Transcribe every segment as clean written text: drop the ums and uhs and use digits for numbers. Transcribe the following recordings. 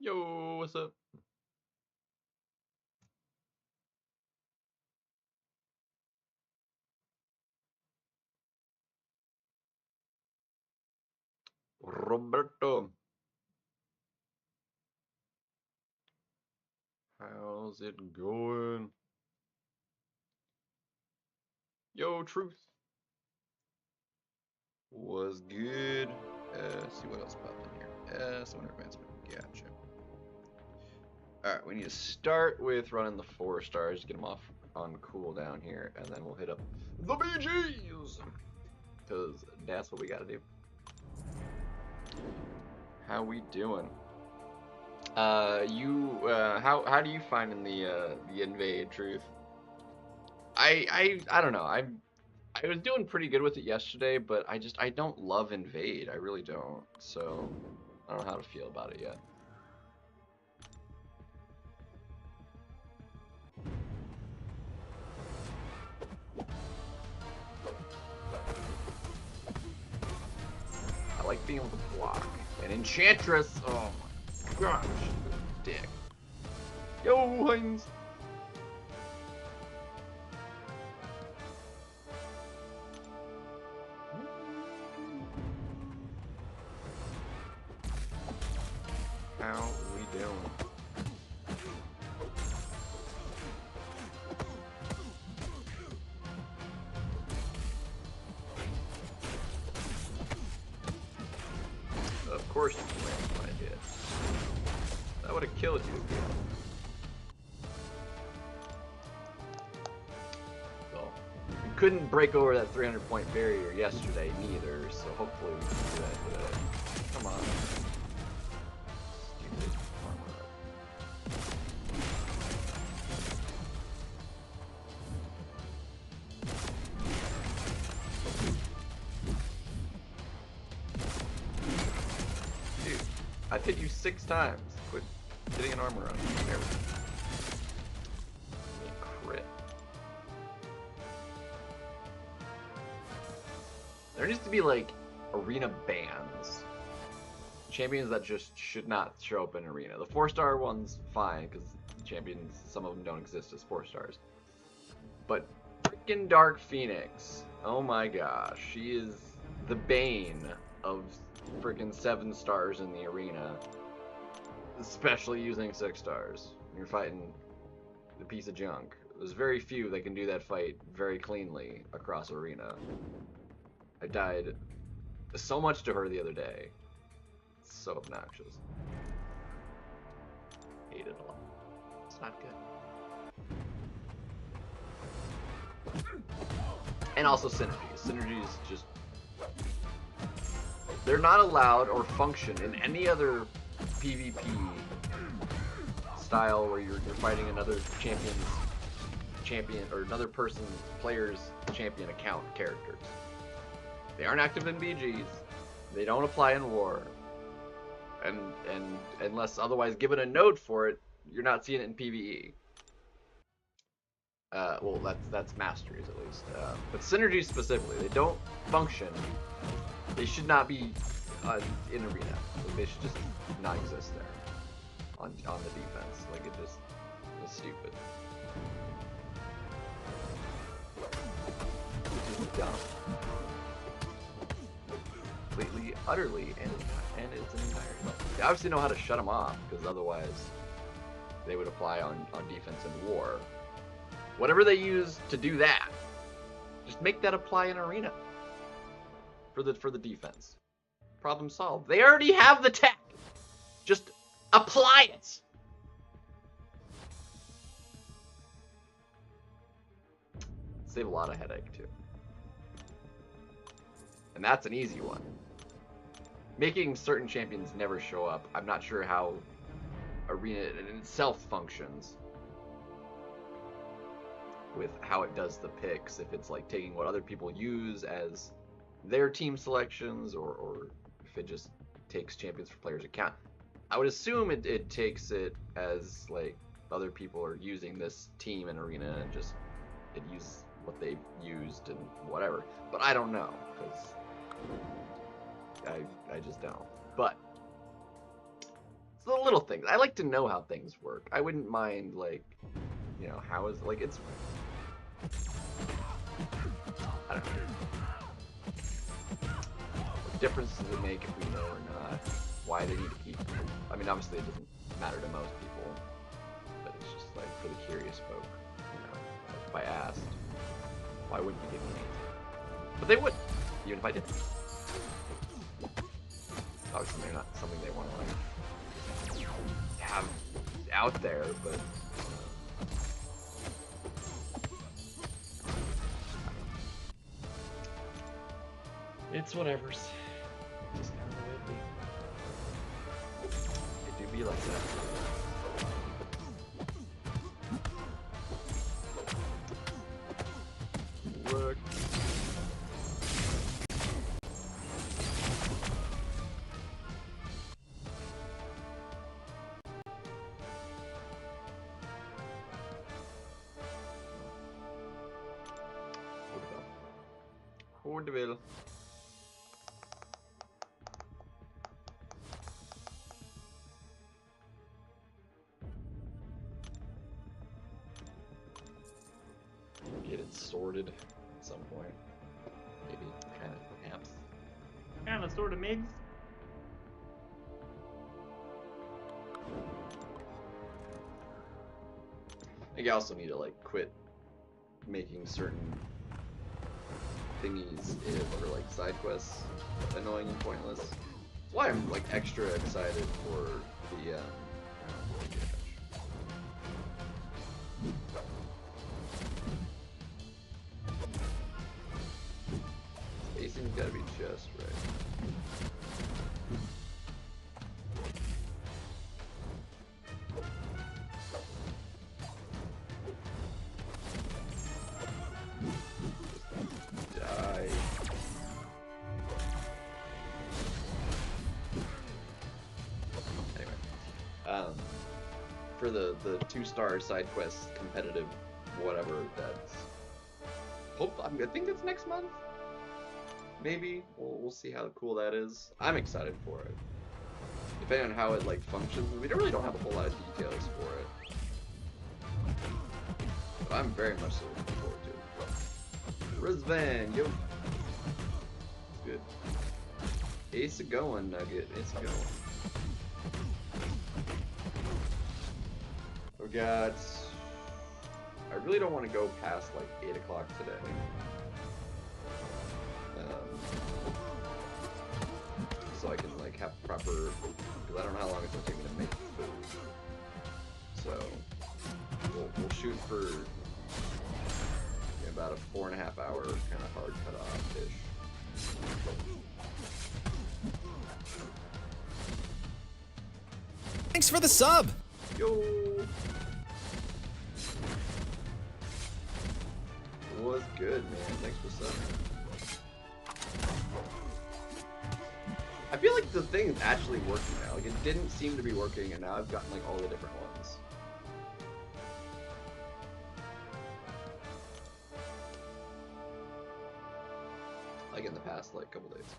Yo, what's up? Roberto, how's it going? Yo, Truth, was good. Let's see what else popped in here. Summoner advancement. Gotcha. Alright, we need to start with running the 4 stars, get them off on cooldown here, and then we'll hit up the BGs! Because that's what we gotta do. How we doing? How do you find in the invade, Truth? I don't know. I was doing pretty good with it yesterday, but I don't love invade. I really don't. So I don't know how to feel about it yet. I like being able to block. And Enchantress, oh my gosh, dick. Yo, Heinz. How we doing? Of course you landed my hit. That would have killed you. Well, you couldn't break over that 300-point barrier yesterday, neither, so hopefully we can do that today. Come on. Stupid armor up. Dude, I've hit you 6 times. Quit getting an armor on. There we go. Crit. There needs to be like arena bans. Champions that just should not show up in arena. The 4-star one's fine because champions, some of them don't exist as 4 stars. But freaking Dark Phoenix, oh my gosh, she is the bane of freaking 7 stars in the arena, especially using 6 stars. You're fighting a piece of junk. There's very few that can do that fight very cleanly across arena. I died so much to her the other day. It's so obnoxious. Hate it a lot. It's not good. And also synergies. Synergies just... they're not allowed or function in any other PvP style where you're fighting another champion or another person's player's champion account characters. They aren't active in BGs. They don't apply in war. And unless otherwise given a node for it, you're not seeing it in PvE. Well, that's masteries at least. But synergies specifically, they don't function. They should not be in arena. They should just not exist there on the defense. Like it just is stupid. Which is dumb. Completely utterly and its entirety. They obviously know how to shut them off, because otherwise they would apply on defense and war. Whatever they use to do that, just make that apply in arena for the defense. Problem solved. They already have the tech. Just apply it. Save a lot of headache too. And that's an easy one. Making certain champions never show up. I'm not sure how arena in itself functions with how it does the picks, if it's like taking what other people use as their team selections, or if it just takes champions for players' account. I would assume it takes it as like other people are using this team in arena and just it uses what they've used and whatever. But I don't know, because I just don't. But it's the little things. I like to know how things work. I wouldn't mind, like, you know, how is, like, it's, I don't know. What difference does it make if we know or not? Why they need to keep, I mean, obviously it doesn't matter to most people, but it's just like for the curious folk, you know, like if I asked, why wouldn't you give me an answer? But they would, even if I didn't. Obviously they're not something they want to like have out there, but it's whatever's. Just kind of the way it be. It do be like that. Work. Hoordeville. Get it sorted at some point. Maybe, kind of, perhaps. Kind of, sort of, maybe. I think I also need to like quit making certain thingies for like side quests annoying and pointless. That's why I'm like extra excited for the spacing's gotta be just right. For the 2-star side quest competitive whatever, that's I think that's next month. Maybe we'll see how cool that is. I'm excited for it. Depending on how it like functions, we really don't have a whole lot of details for it. But I'm very much so looking forward to it. Rizvan, yo. It's good. Ace a going, Nugget. Ace a going. We got. I really don't want to go past like 8 o'clock today. So I can like have proper, because I don't know how long it's gonna take me to make food. So we'll shoot for about a 4.5 hour kind of hard cutoff-ish. Thanks for the sub! Yo! What's good, man? Thanks for subbing. I feel like the thing is actually working now. Like, it didn't seem to be working, and now I've gotten, like, all the different ones. Like, in the past, like, couple days.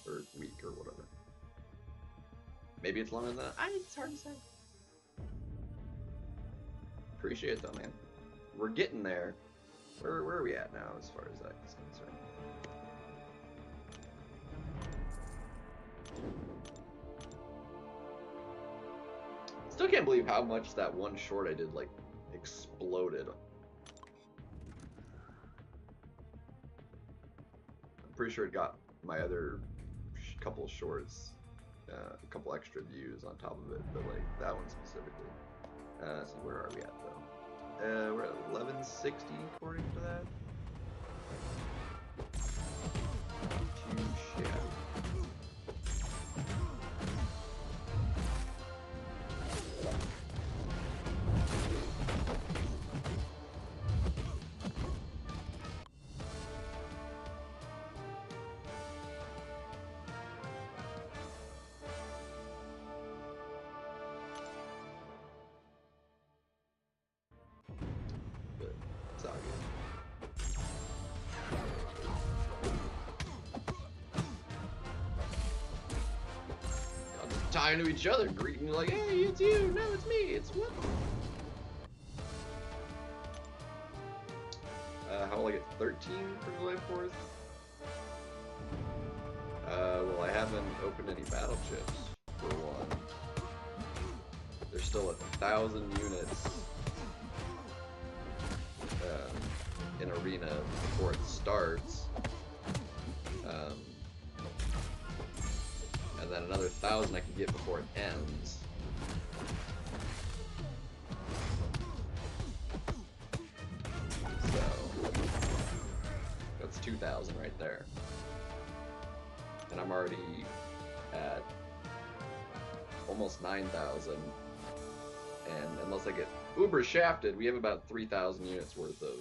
Or week, or whatever. Maybe it's longer than that. It's hard to say. Appreciate it, though, man. We're getting there. Where are we at now, as far as that is concerned? Still can't believe how much that one short I did, like, exploded. I'm pretty sure it got my other couple shorts, a couple extra views on top of it, but, like, that one specifically. So where are we at, though? We're at 1160 according to that. Too shabby. It's all good. Y'all just tying to each other, greeting like, hey, it's you, no, it's me, it's what? How will I get 13 for July 4th? Well, I haven't opened any battle chips, for one. There's still 1,000 units in Arena before it starts. And then another 1,000 I can get before it ends. So that's 2,000 right there. And I'm already at almost 9,000. And unless I get uber shafted, we have about 3,000 units worth of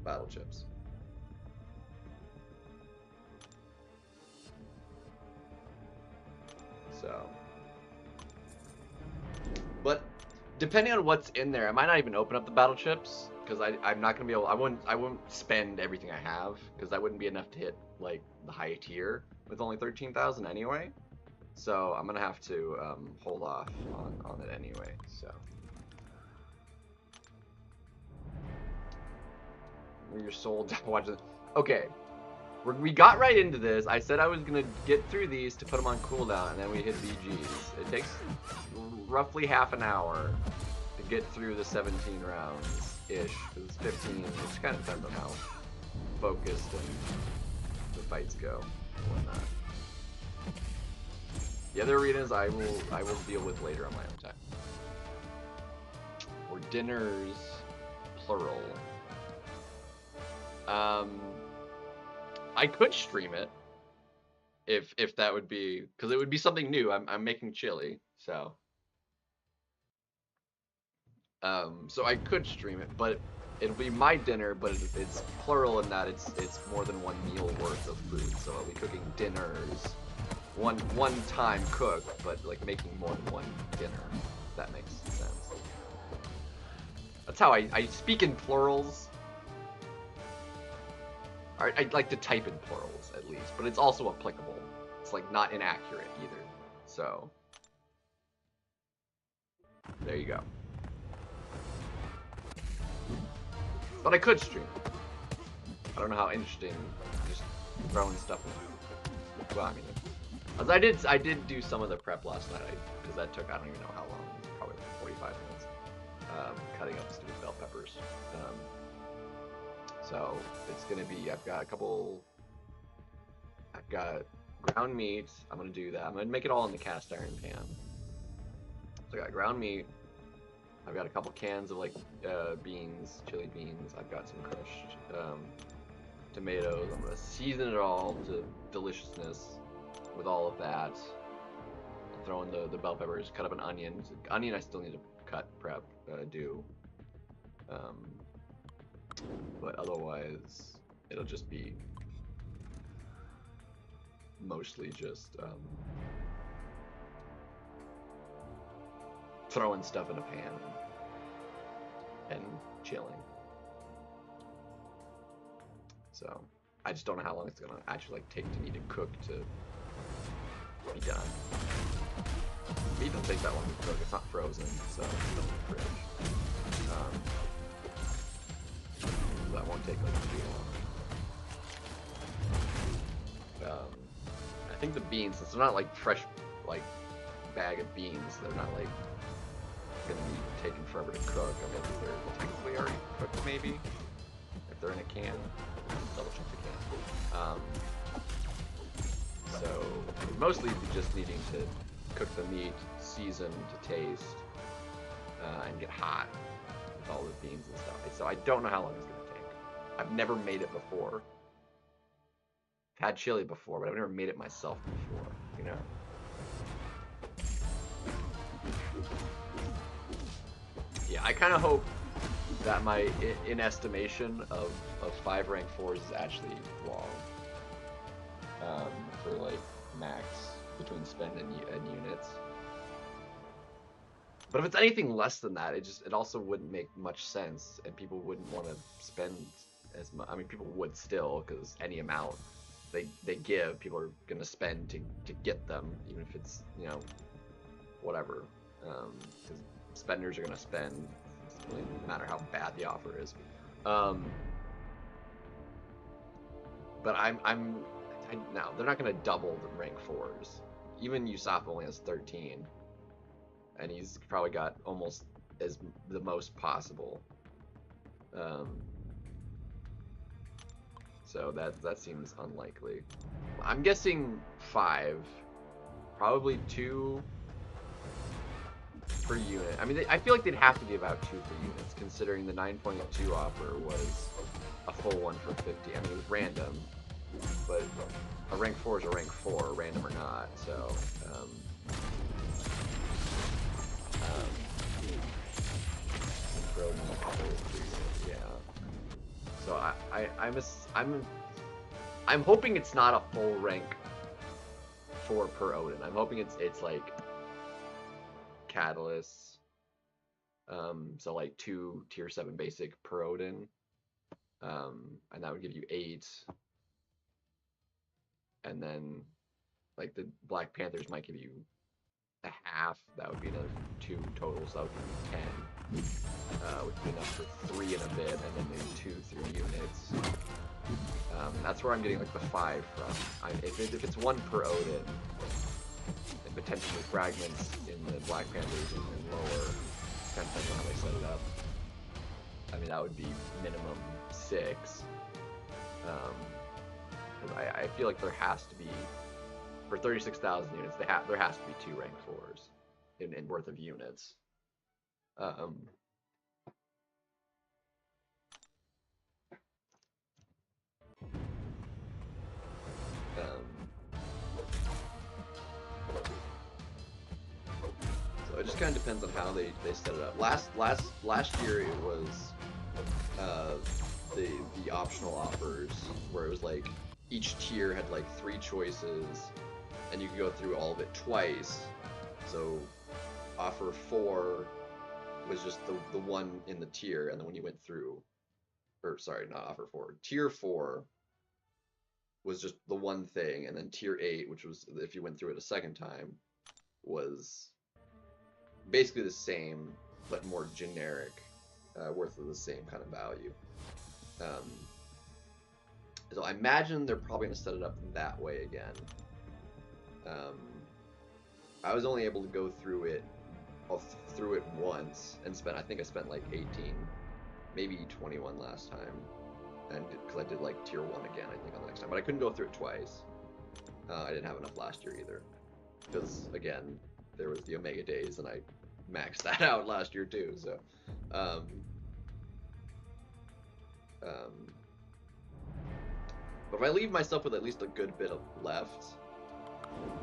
battle chips. So, but depending on what's in there, I might not even open up the battle chips because I'm not gonna be able. I wouldn't spend everything I have because that wouldn't be enough to hit like the high tier with only 13,000 anyway. So I'm gonna have to hold off on it anyway. So you're sold. Watch this. Okay. We got right into this. I said I was going to get through these to put them on cooldown, and then we hit BGs. It takes roughly half an hour to get through the 17 rounds-ish. Because it's 15. It just kind of depends on how focused and the fights go and whatnot. The other arenas I will deal with later on my own time. Or dinners, plural. I could stream it if that would be, because it would be something new. I'm making chili, so so I could stream it, but it'll be my dinner, but it's plural in that it's more than one meal worth of food. So I'll be cooking dinners, one time cook, but like making more than one dinner. If that makes sense. That's how I speak in plurals. I'd like to type in plurals, at least, but it's also applicable. It's, like, not inaccurate, either. So, there you go. But I could stream. I don't know how interesting just throwing stuff in. Well, I mean, as I did do some of the prep last night, because that took, I don't even know how long, probably like 45 minutes, cutting up stupid bell peppers. So it's gonna be, I've got ground meat. I'm gonna do that. I'm gonna make it all in the cast iron pan. So I got ground meat. I've got a couple cans of like beans, chili beans. I've got some crushed tomatoes. I'm gonna season it all to deliciousness with all of that. I'll throw in the bell peppers, cut up an onion. Onion I still need to cut, prep, do. But otherwise, it'll just be mostly just throwing stuff in a pan and chilling. So I just don't know how long it's gonna actually like take to me to cook to be done. Meat doesn't take that long to cook. It's not frozen, so it's in the fridge. That won't take like too long. I think the beans, since they're not like fresh, like bag of beans. They're not like gonna be taking forever to cook. I mean, they're technically already cooked, maybe if they're in a can. Double check the can. So mostly just needing to cook the meat, season to taste, and get hot with all the beans and stuff. So I don't know how long it's gonna take. I've never made it before. I've had chili before, but I've never made it myself before. You know. Yeah, I kind of hope that my estimation of 5 rank 4s is actually wrong. For like max between spend and units. But if it's anything less than that, it also wouldn't make much sense, and people wouldn't want to spend as much. I mean, people would still, because any amount they give, people are gonna spend to get them, even if it's, you know, whatever. Because spenders are gonna spend, really, no matter how bad the offer is. But no, they're not gonna double the rank 4s. Even Usopp only has 13, and he's probably got almost as the most possible. So that seems unlikely. I'm guessing 5, probably 2 per unit. I mean, I feel like they'd have to give out 2 per units, considering the 9.2 offer was a full one for 50. I mean, it was random, but a rank 4 is a rank 4, random or not. So, yeah. So I'm hoping it's not a full rank 4 per Odin. I'm hoping it's like catalysts. So like 2 tier 7 basic per Odin. And that would give you 8. And then like the Black Panthers might give you a half. That would be another 2 total, so that would give you 10. Which would be enough for 3 in a bit, and then maybe 2 3 units. That's where I'm getting like the 5 from. If it's 1 per Odin, and potentially fragments in the Black Panthers and lower, kind of depends on how they set it up. I mean, that would be minimum 6. I feel like there has to be, for 36,000 units, there has to be 2 rank 4s in worth of units. So it just kind of depends on how they set it up. Last year it was the optional offers, where it was like each tier had like 3 choices, and you could go through all of it twice. So offer 4 was just the one in the tier, and then when you went through, or sorry, not offer 4, tier 4 was just the one thing, and then tier 8, which was if you went through it a second time, was basically the same but more generic, worth of the same kind of value. So I imagine they're probably going to set it up that way again. I was only able to go through it once and I think I spent like 18, maybe 21 last time, and because I did like tier 1 again, I think, on the next time, but I couldn't go through it twice. I didn't have enough last year either, because again, there was the Omega days, and I maxed that out last year too. So, but if I leave myself with at least a good bit of left,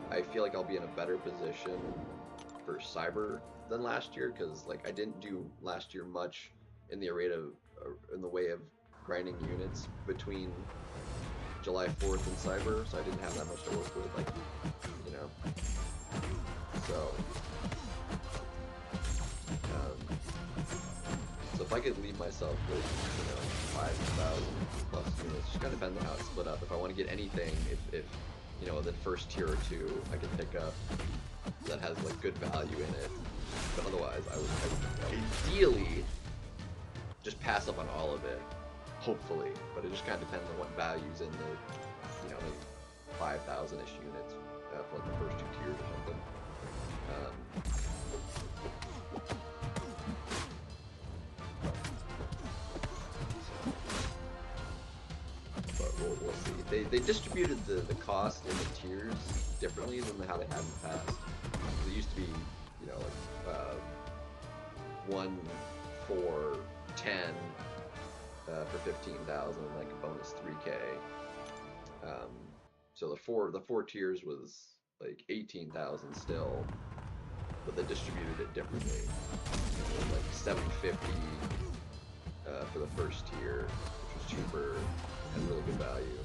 I feel like I'll be in a better position for Cyber than last year, because like I didn't do last year much in the in the way of grinding units between July 4th and Cyber, so I didn't have that much to work with, like, you know. So if I could leave myself with, you know, 5,000 plus units, just kind of depends on how it's split up. If I want to get anything, if you know, the first tier or 2 I could pick up that has like good value in it, but otherwise I would ideally just pass up on all of it, hopefully. But it just kind of depends on what value's in the, you know, maybe 5,000-ish units for like the first 2 tiers or something. they distributed the cost in the tiers differently than how they had in the past. It used to be, you know, like 1 for 10 for 15,000, like a bonus 3K. So the four tiers was like 18,000 still, but they distributed it differently. It was like 750 for the first tier, which was cheaper and really good value.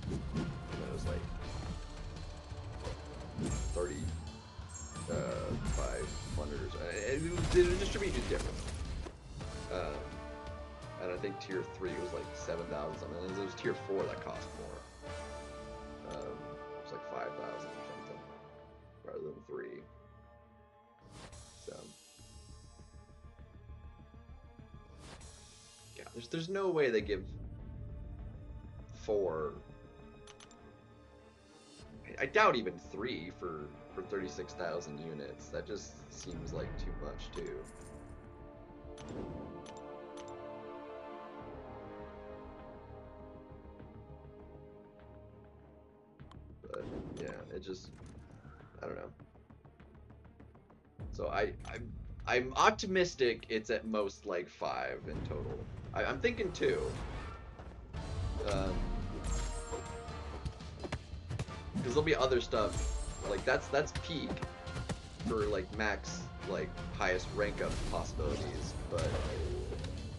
And then it was like 3,500 or so. It was distributed differently. And I think tier 3 was like 7,000 something. And there was tier 4 that cost more. It was like 5,000 or something, rather than 3. So yeah, there's no way they give 4. I doubt even 3 for 36,000 units. That just seems like too much too. But yeah, it just, I don't know. So I'm optimistic it's at most like 5 in total. I'm thinking 2. Because there'll be other stuff, like that's peak for like max, like highest rank up possibilities, but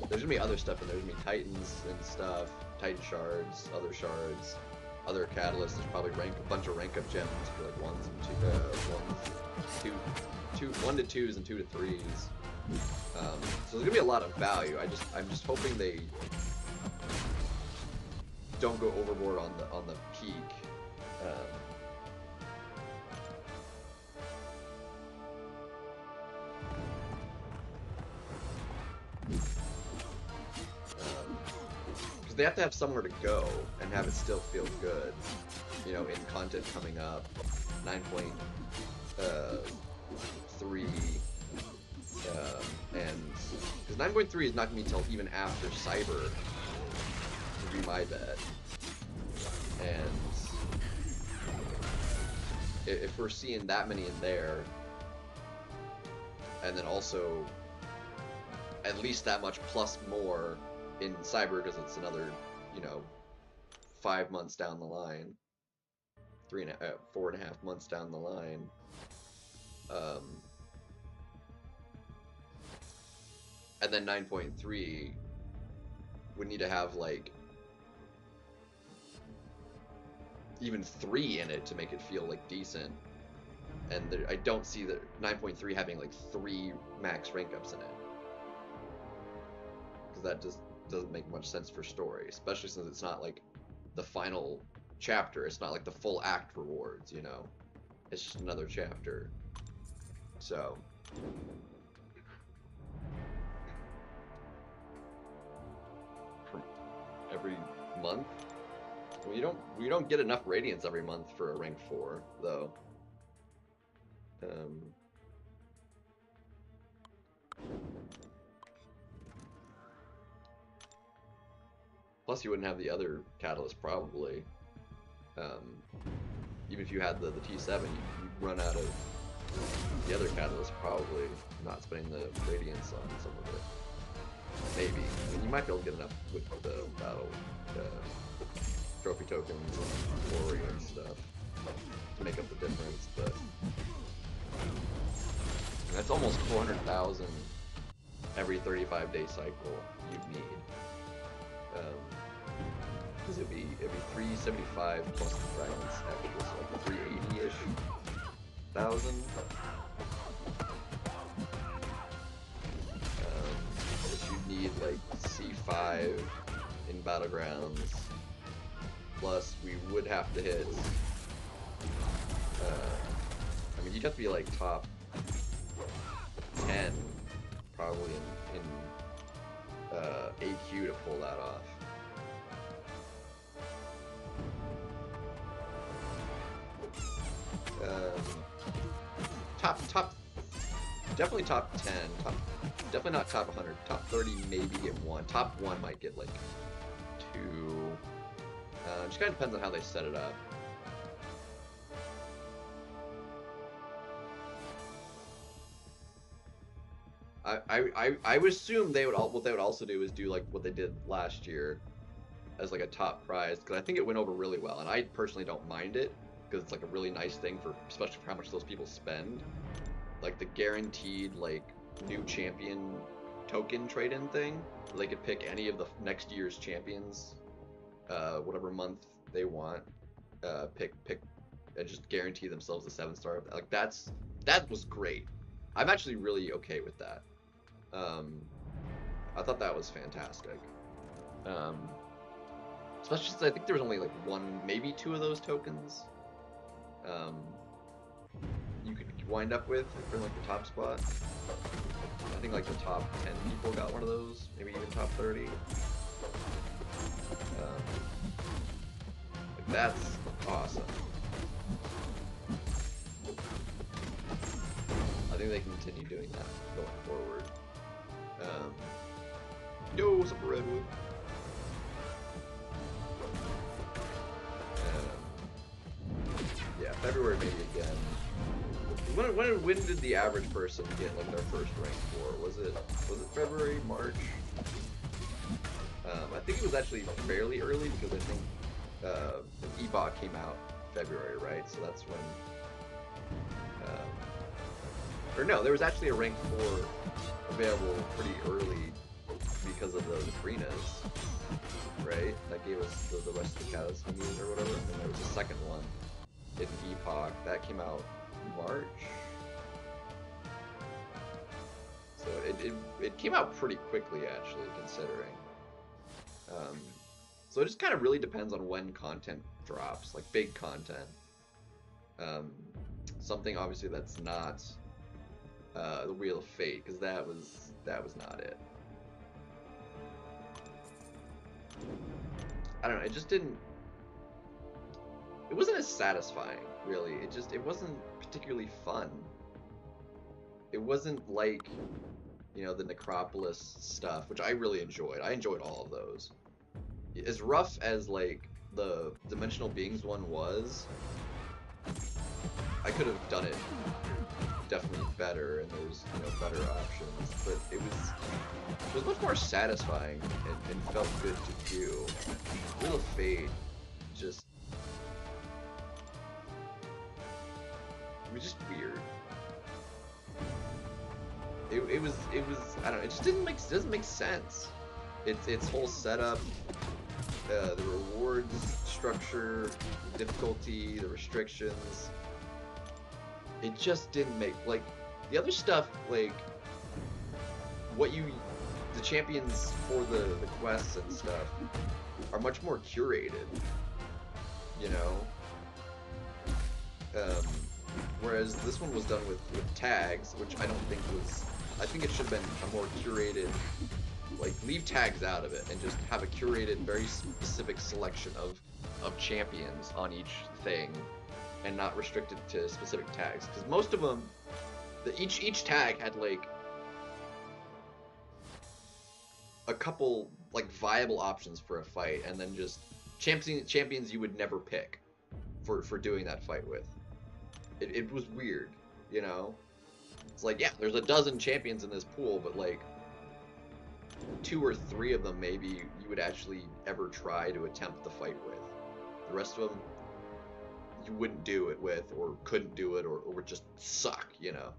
there's gonna be other stuff in there. There's gonna be titans and stuff, titan shards, other catalysts. There's probably a bunch of rank up gems for like 1s and 1 to 2s and 2 to 3s. So there's gonna be a lot of value. I'm just hoping they don't go overboard on the peak. Because they have to have somewhere to go and have it still feel good, you know, in content coming up. 9.3 and because 9.3 is not gonna be until even after Cyber, would be my bet. And if we're seeing that many in there, and then also at least that much plus more in Cyber, because it's another, you know, 5 months down the line, 4.5 months down the line. And then 9.3 would need to have like even 3 in it to make it feel like decent. And there, I don't see that 9.3 having like 3 max rank ups in it, because that just doesn't make much sense for story, especially since it's not like the final chapter. It's not like the full act rewards, you know. It's just another chapter. So for every month, well, you don't get enough radiance every month for a rank 4 though. Plus you wouldn't have the other catalyst probably. Even if you had the T7, you'd run out of the other catalyst probably, not spending the radiance on some of it. Maybe. I mean, you might be able to get enough with the battle trophy tokens and glory and stuff to make up the difference, but that's almost 400,000 every 35-day cycle you'd need. Because it'd be 375 plus the dragons extra, so like 380-ish thousand. But you'd need like C5 in battlegrounds. Plus, we would have to hit. I mean, you'd have to be like top 10 probably in AQ to pull that off. Definitely top 10. Definitely not top 100. Top 30 maybe get 1. Top 1 might get like 2. just kind of depends on how they set it up. I would assume they would what they would also do is do like what they did last year as like a top prize, because I think it went over really well, and I personally don't mind it because it's like a really nice thing for, especially for how much those people spend. Like the guaranteed like new champion token trade-in thing, they could pick any of the next year's champions, whatever month they want, pick and just guarantee themselves a 7-star. Like that was great. I'm actually really okay with that. I thought that was fantastic. Especially since I think there was only like 1, maybe 2 of those tokens you could wind up with for like the top spot. I think like the top 10 people got one of those, maybe even top 30. Like that's awesome. I think they can continue doing that going forward. Yo, what's up, Redwood? Yeah, February maybe again. When did the average person get like their first rank for? Was it February, March? I think it was actually fairly early because I think Ebot came out February, right? So that's when. Or no, there was actually a rank 4 available pretty early because of the arenas, right? That gave us the rest of the catalyst we needed or whatever. And then there was a second one in Epoch that came out March. So it came out pretty quickly actually, considering. So it just kind of really depends on when content drops, like big content. Something obviously that's not the Wheel of Fate, because that was not it. I don't know. It just didn't. It wasn't as satisfying, really. It wasn't particularly fun. It wasn't like, you know, the Necropolis stuff, which I really enjoyed. I enjoyed all of those. As rough as like the Dimensional Beings one was, I could have done it definitely better, and there's, you know, better options, but it was much more satisfying and felt good to do. Wheel of Fate just, it was just weird. It was I don't know, it just doesn't make sense. Its whole setup, the rewards structure, the difficulty, the restrictions. It just didn't make, like, the other stuff, like, the champions for the quests and stuff are much more curated, you know? Whereas this one was done with tags, which I don't think was, I think it should have been a more curated, like, leave tags out of it and just have a curated, very specific selection of champions on each thing, and not restricted to specific tags, because most of them, each tag had like a couple like viable options for a fight, and then just champions you would never pick for doing that fight with. It was weird, you know. It's like, yeah, there's a dozen champions in this pool, but like 2 or 3 of them maybe you would actually ever try to attempt the fight with. The rest of them you wouldn't do it with, or couldn't do it, or would just suck, you know.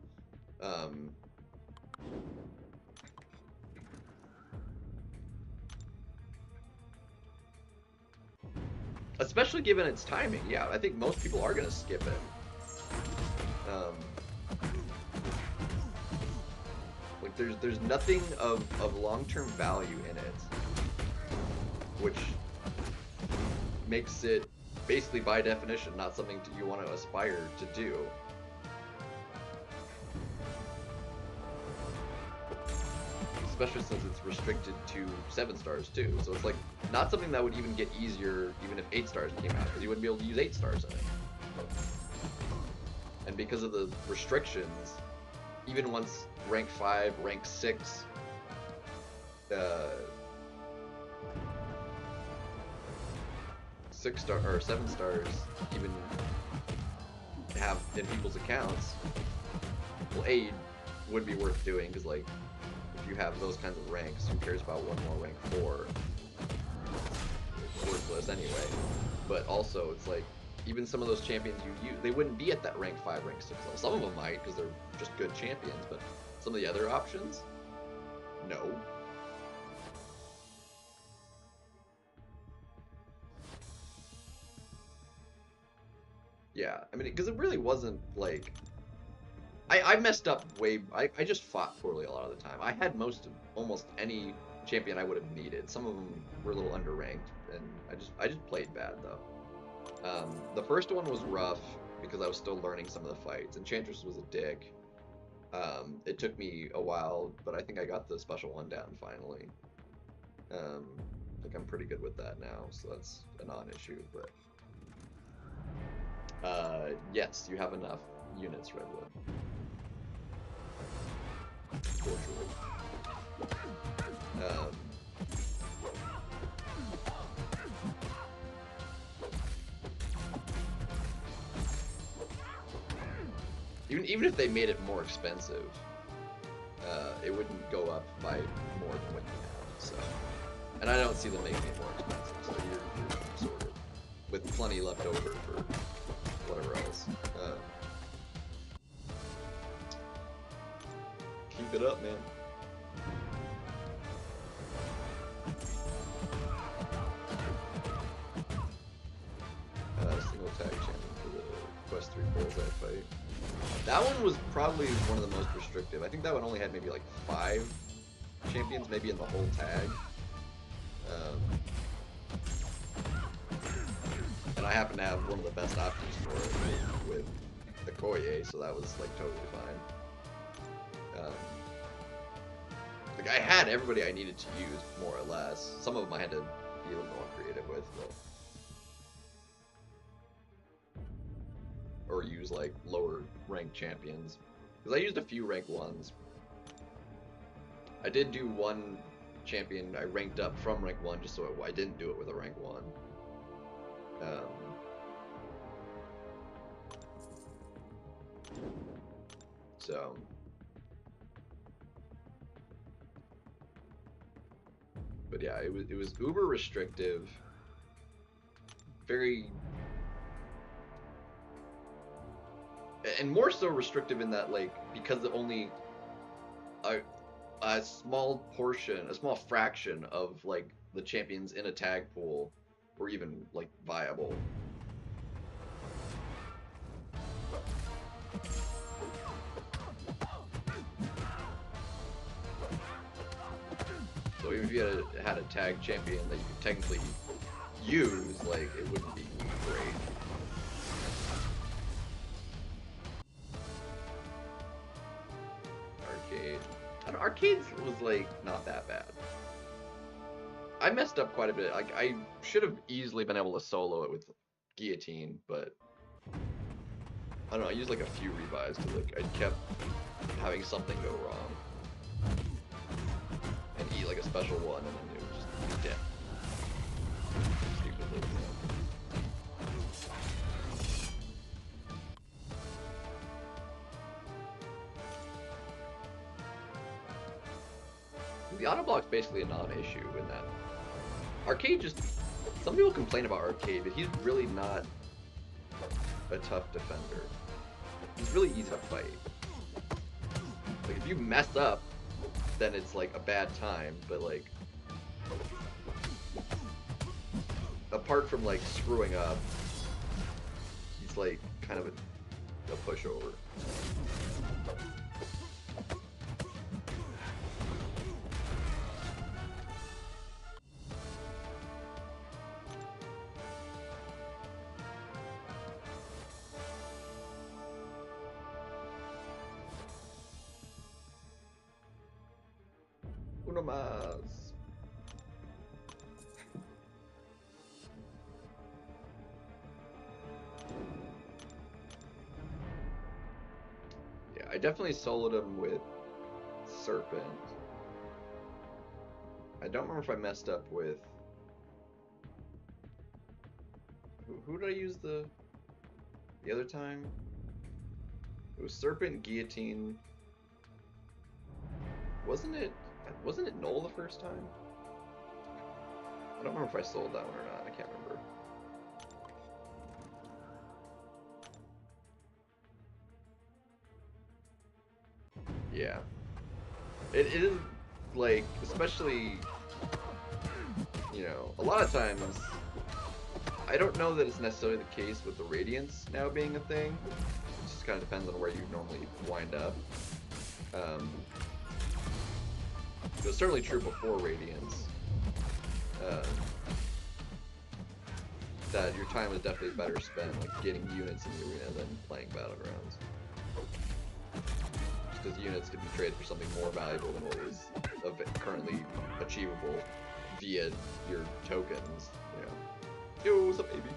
Especially given its timing, yeah, I think most people are gonna skip it. Like there's nothing of long-term value in it, which makes it basically by definition not something you want to aspire to do. Especially since it's restricted to 7 stars too, so it's like not something that would even get easier even if 8 stars came out, because you wouldn't be able to use 8 stars in it. And because of the restrictions, even once rank 5, rank 6 6 6-star or 7 stars even have in people's accounts, well, A, would be worth doing, because like if you have those kinds of ranks, who cares about one more rank 4? It's worthless anyway. But also, it's like, even some of those champions you use, they wouldn't be at that rank 5, rank 6 level. Some of them might, because they're just good champions, but some of the other options, no. Yeah, I mean, because it really wasn't like, I messed up I just fought poorly a lot of the time. I had almost any champion I would have needed. Some of them were a little underranked, and I just played bad though. The first one was rough because I was still learning some of the fights. Enchantress was a dick. It took me a while, but I think I got the special one down finally. I think I'm pretty good with that now, so that's a non-issue. But yes, you have enough units, Redwood. Fortunately. Even if they made it more expensive, it wouldn't go up by more than what you have. So, and I don't see them making it more expensive. So you're sorted with plenty left over for whatever else. Keep it up, man. Single tag champion for the Quest 3 Bullseye fight. That one was probably one of the most restrictive. I think that one only had maybe like 5 champions, maybe in the whole tag. And I happen to have one of the best options for it with the Koye, so that was like totally fine. Like I had everybody I needed to use, more or less. Some of them I had to be a little more creative with, but... or use like lower ranked champions, because I used a few rank 1s. I did do one champion I ranked up from rank 1 just so I didn't do it with a rank 1. So but yeah, it was uber restrictive, very, and more so restrictive in that, like, because only a small portion, a small fraction of like the champions in a tag pool were even like viable. So even if you had a tag champion that you could technically use, like, it wouldn't be great. Arcade. Arcades was like not that bad. I messed up quite a bit. Like I should have easily been able to solo it with Guillotine, but I don't know. I used like a few revives because like I kept having something go wrong. And eat like a special one, and then it would just be dead. Stupidly. The auto block's basically a non-issue in that. Arcade just... some people complain about Arcade, but he's really not a tough defender. He's really easy to fight. Like, if you mess up, then it's like a bad time, but like... apart from like screwing up, he's like kind of a pushover. Uno más. Yeah, I definitely soloed him with Serpent. I don't remember if I messed up with who did I use the other time? It was Serpent, Guillotine. Wasn't it Null the first time? I don't remember if I sold that one or not. I can't remember. Yeah. It is, like, especially, you know, a lot of times, I don't know that it's necessarily the case with the Radiance now being a thing. It just kind of depends on where you normally wind up. It was certainly true before Radiance. That your time was definitely better spent like getting units in the arena than playing Battlegrounds. Just because units could be traded for something more valuable than what was currently achievable via your tokens, you know. Yo, what's up, baby?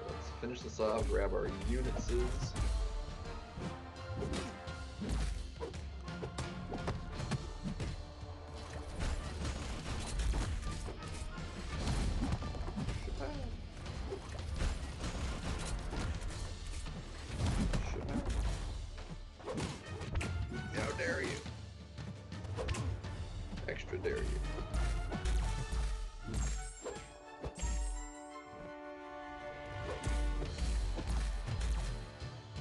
Let's finish this off, grab our unitses.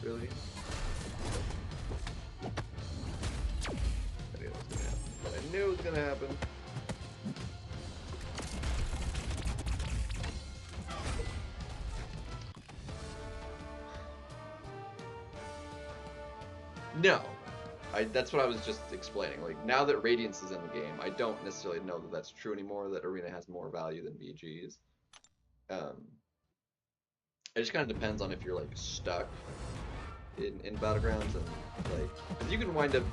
Really? I knew it was gonna happen. No. That's what I was just explaining. Like, now that Radiance is in the game, I don't necessarily know that that's true anymore, that Arena has more value than BGs. It just kind of depends on if you're, like, stuck in Battlegrounds, and, like, because you can wind up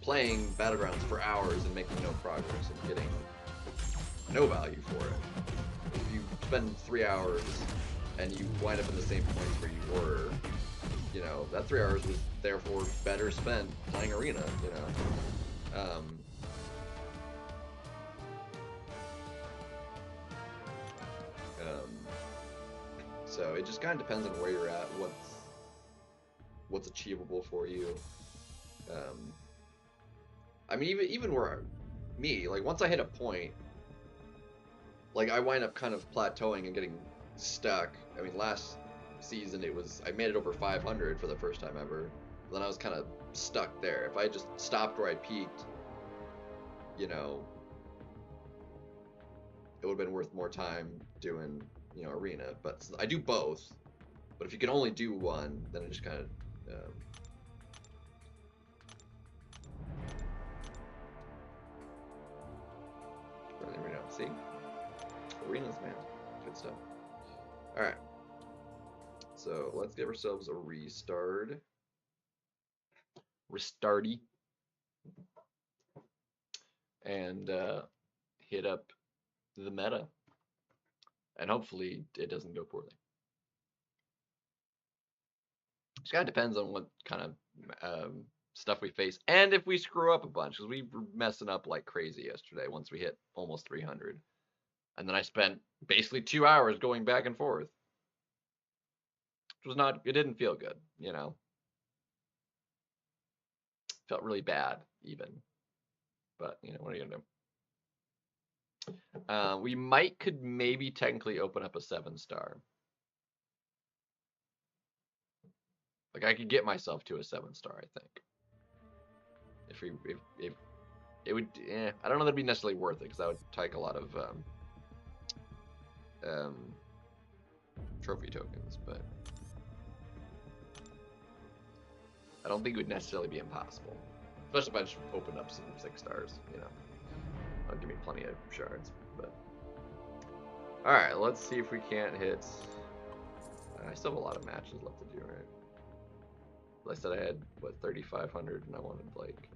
playing Battlegrounds for hours and making no progress and getting no value for it. If you spend 3 hours and you wind up in the same place where you were, you know, that 3 hours was therefore better spent playing Arena, you know. So it just kind of depends on where you're at, what's achievable for you. I mean, even where me, like, once I hit a point, like, I wind up kind of plateauing and getting stuck. I mean, last season I made it over 500 for the first time ever. Then I was kind of stuck there. If I just stopped where I peaked, you know, it would have been worth more time doing, you know, Arena. But I do both. But if you can only do one, then it just kind of Arena. See, Arenas, man, good stuff. All right, so let's give ourselves a restarty, and hit up the meta, and hopefully it doesn't go poorly. Just kind of depends on what kind of stuff we face, and if we screw up a bunch, because we were messing up like crazy yesterday once we hit almost 300, and then I spent basically 2 hours going back and forth. It didn't feel good, you know. Felt really bad even, but you know, what are you gonna do? We could maybe technically open up a 7-star. Like, I could get myself to a 7-star, I think. If it would, I don't know that'd be necessarily worth it, because that would take a lot of trophy tokens, but I don't think it would necessarily be impossible. Especially if I just opened up some 6-stars, you know. That'll give me plenty of shards, but alright, let's see if we can't hit. I still have a lot of matches left to do, right? I said I had, what, 3,500, and I wanted, like,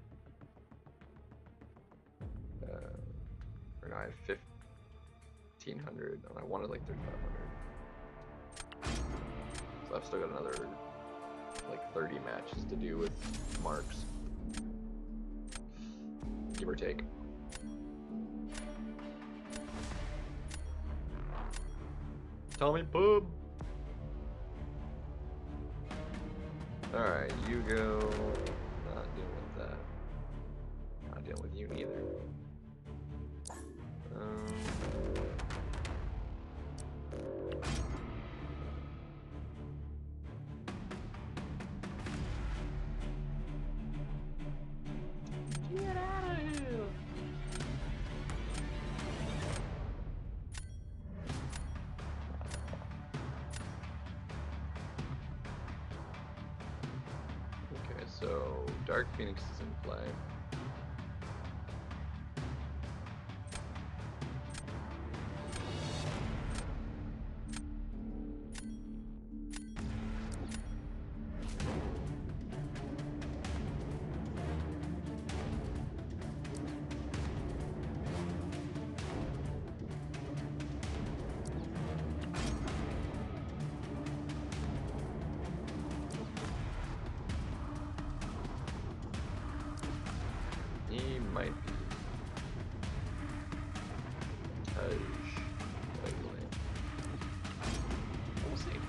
or no, I have 1,500, and I wanted, like, 3,500. So I've still got another, like, 30 matches to do with marks. give or take. Tommy Pub. Alright, you go. Not dealing with that. Not dealing with you either. Get out of here! Okay, so Dark Phoenix is in play. He might be. We'll see.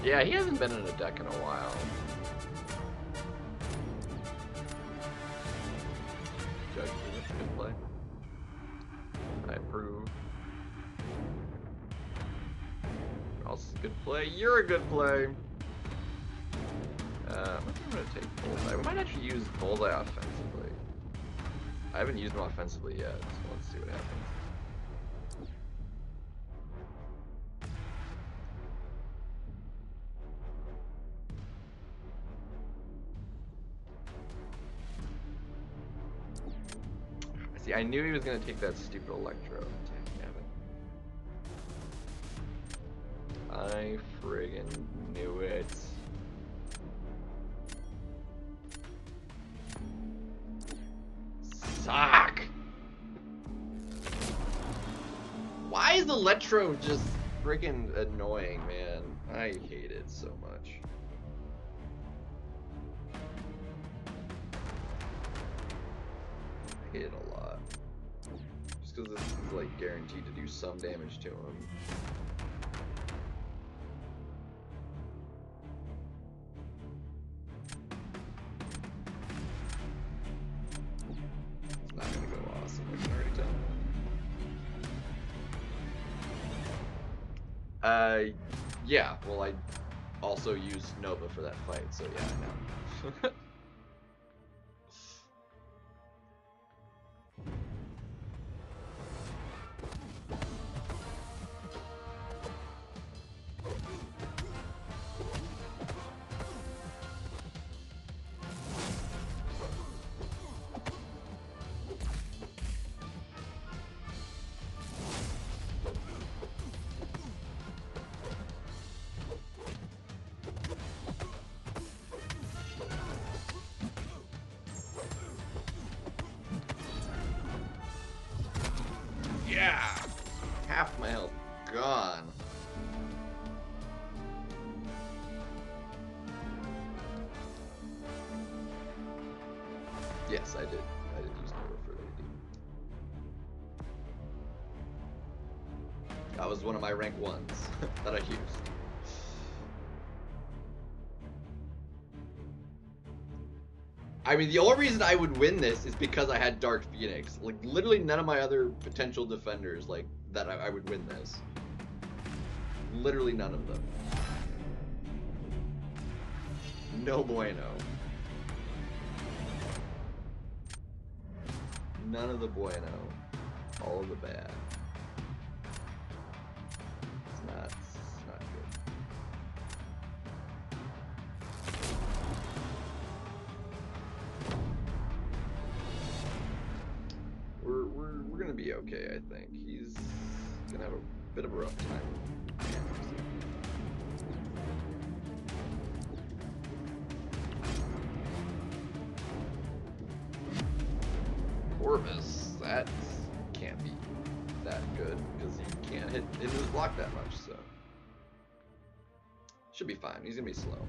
Yeah, he hasn't been in a deck in a while. Judge Phoenix, good play. I approve. Also good play. You're a good play. I think I'm gonna take Bullseye. We might actually use Bullseye offensively. I haven't used him offensively yet, so let's see what happens. See, I knew he was gonna take that stupid Electro. I friggin' knew it. Suck! Why is Electro just friggin' annoying, man? I hate it so much. I hate it a lot. Just because this is like guaranteed to do some damage to him. It's not gonna go awesome, I can already tell. Yeah, well I also used Nova for that fight, so yeah, I know. Yeah! Half my health gone. Yes, I did. I did use Nova for AD. That was one of my rank 1s that I used. I mean, the only reason I would win this is because I had Dark Phoenix. Like, literally none of my other potential defenders, like, that I would win this. Literally none of them. No bueno. None of the bueno. All of the bad. It's not good. We're gonna be okay, I think. He's gonna have a bit of a rough time. Orvis. That can't be that good because he can't hit into his block that much. So should be fine. He's gonna be slow.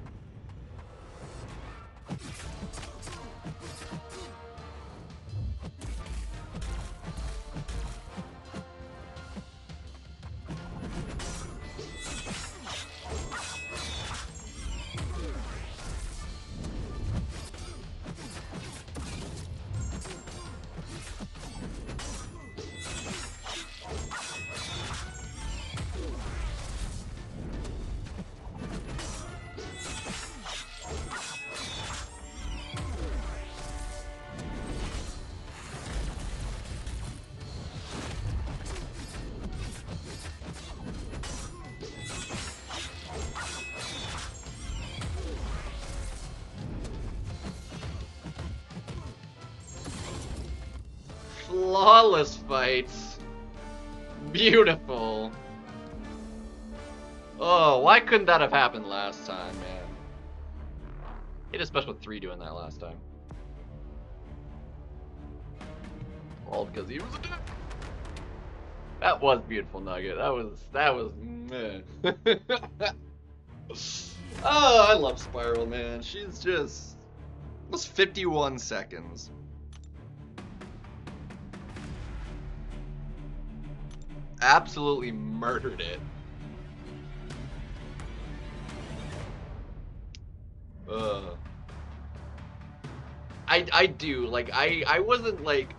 Flawless fights. Beautiful. Oh, why couldn't that have happened last time, man? He did a special 3 doing that last time. All because he was a dick. That was beautiful, Nugget. That was meh. Oh, I love Spiral, man. She's just... It was 51 seconds. Absolutely murdered it. I do, like, I wasn't, like,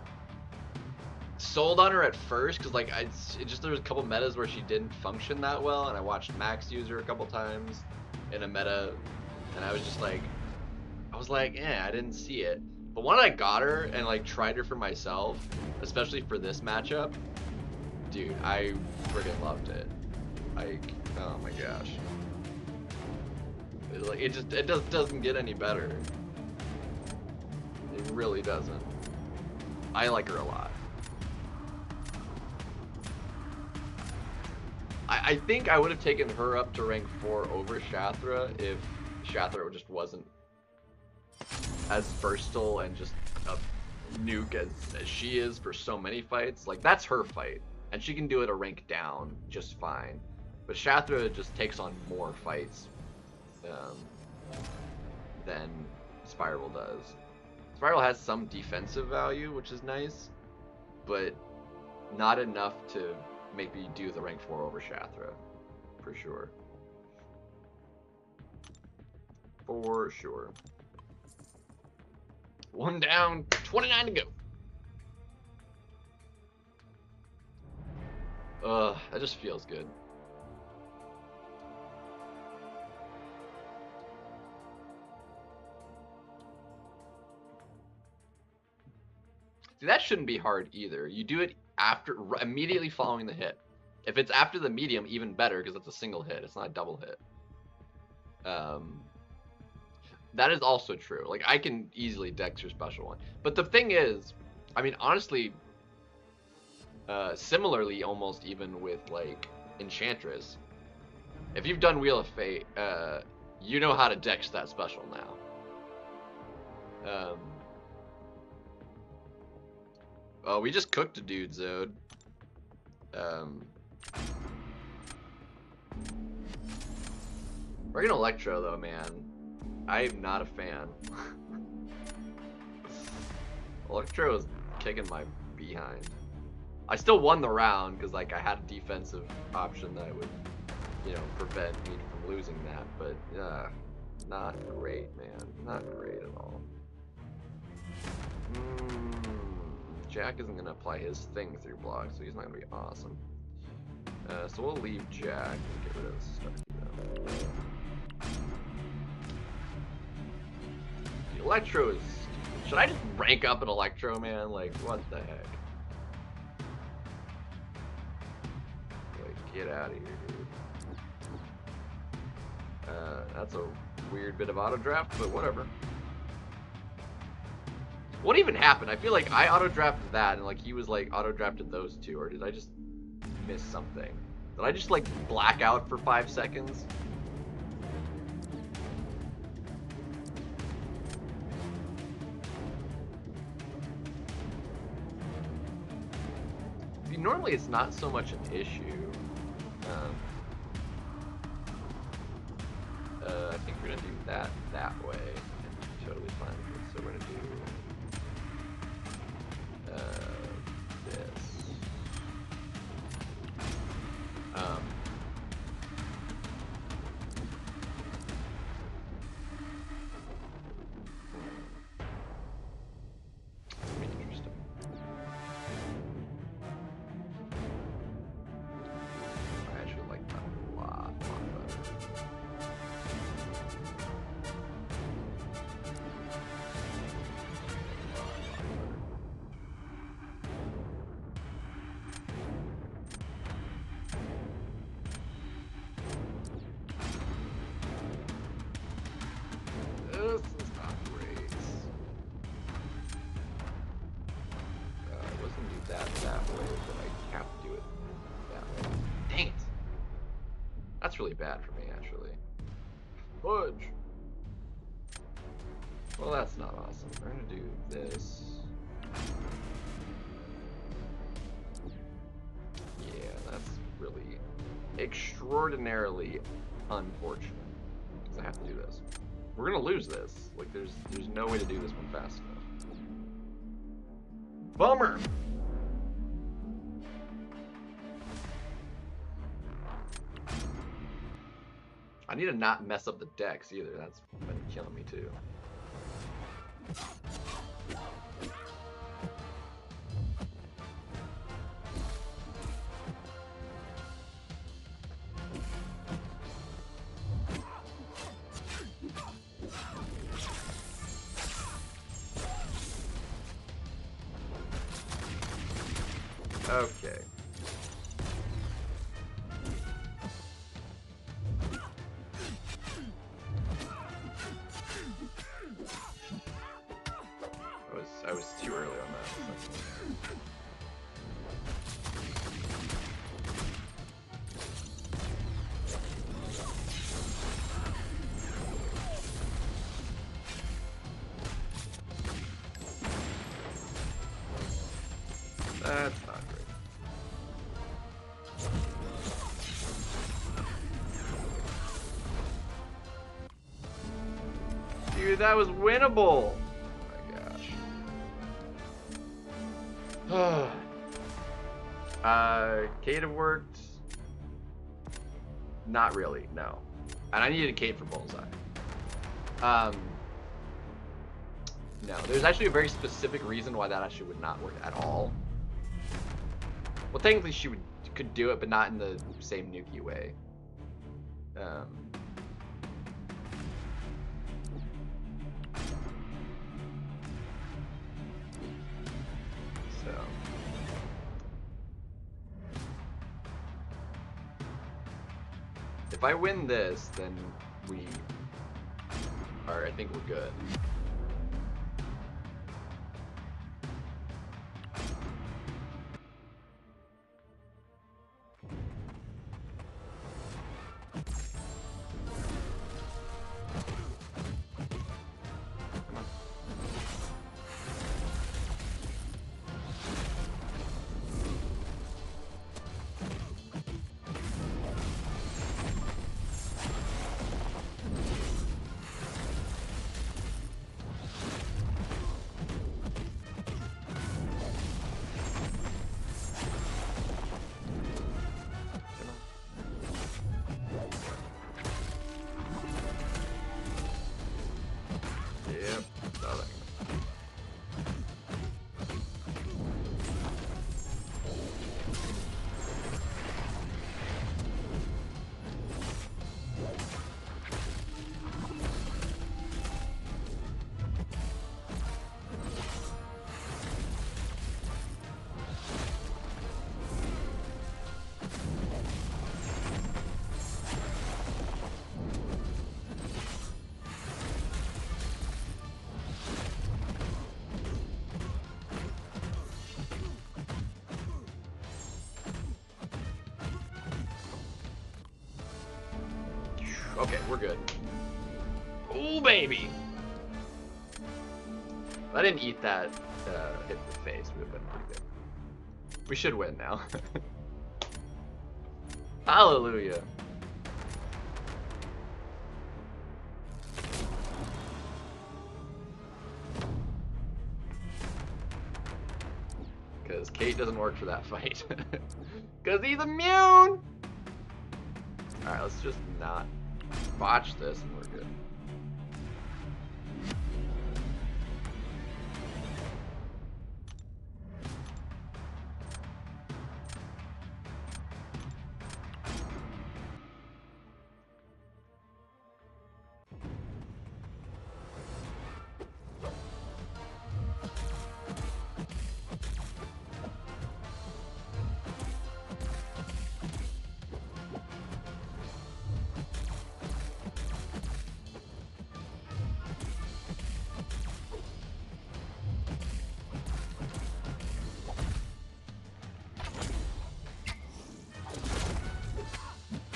sold on her at first, because, like, there was a couple metas where she didn't function that well, and I watched Max use her a couple times in a meta, and I was just like, I didn't see it. But when I got her and, like, tried her for myself, especially for this matchup, dude, I friggin' loved it. Like, oh my gosh. It just doesn't get any better. It really doesn't. I like her a lot. I think I would have taken her up to rank 4 over Shathra if Shathra just wasn't as versatile and just a nuke as she is for so many fights. Like, that's her fight, and she can do it a rank down just fine. But Shathra just takes on more fights than Spiral does. Spiral has some defensive value, which is nice, but not enough to make me do the rank 4 over Shathra, for sure. For sure. 1 down, 29 to go. That just feels good. See, that shouldn't be hard either. You do it after, immediately following the hit. If it's after the medium, even better, because it's a single hit. It's not a double hit. That is also true. Like, I can easily dex your special one. But the thing is, I mean, honestly, similarly, almost even with, like, Enchantress, if you've done Wheel of Fate, you know how to dex that special now. Oh, we just cooked a dude, Zode. We're gonna Electro, though, man. I'm not a fan. Electro is kicking my behind. I still won the round, because, like, I had a defensive option that would, you know, prevent me from losing that, but, not great, man. Not great at all. Jack isn't going to apply his thing through block, so he's not going to be awesome. So we'll leave Jack and get rid of Starkey, though. The Electro is stupid. Should I just rank up an Electro, man? Like, what the heck? Like, get out of here, dude. That's a weird bit of auto draft, but whatever. What even happened? I feel like I auto-drafted that, and like he was like auto-drafted those two, or did I just miss something? Did I just like black out for 5 seconds? See, normally it's not so much an issue. I think we're gonna do that way, and be totally fine with it. So we're gonna do this. That'd be interesting. I actually like that a lot better. This is not great. I was gonna do that way, but I have to do it that way. Dang it! That's really bad for me, actually. Fudge! Well, that's not awesome. We're gonna do this. Yeah, that's really extraordinarily unfortunate. Because I have to do this. We're gonna lose this. Like, there's no way to do this one fast enough. Bummer! I need to not mess up the decks either. That's been killing me too. Okay. I was too early on that. That's not great. Dude, that was winnable! Oh my gosh. Kate have worked? Not really, no. And I needed a Kate for Bullseye. No, there's actually a very specific reason why that actually would not work at all. Well, technically she could do it, but not in the same Nuki way. So if I win this, then I think we're good. Okay, we're good. Ooh, baby! If I didn't eat that hit in the face, we would have been pretty good. We should win now. Hallelujah. Because Kate doesn't work for that fight. Because he's immune! Alright, let's just not botch this and we're good.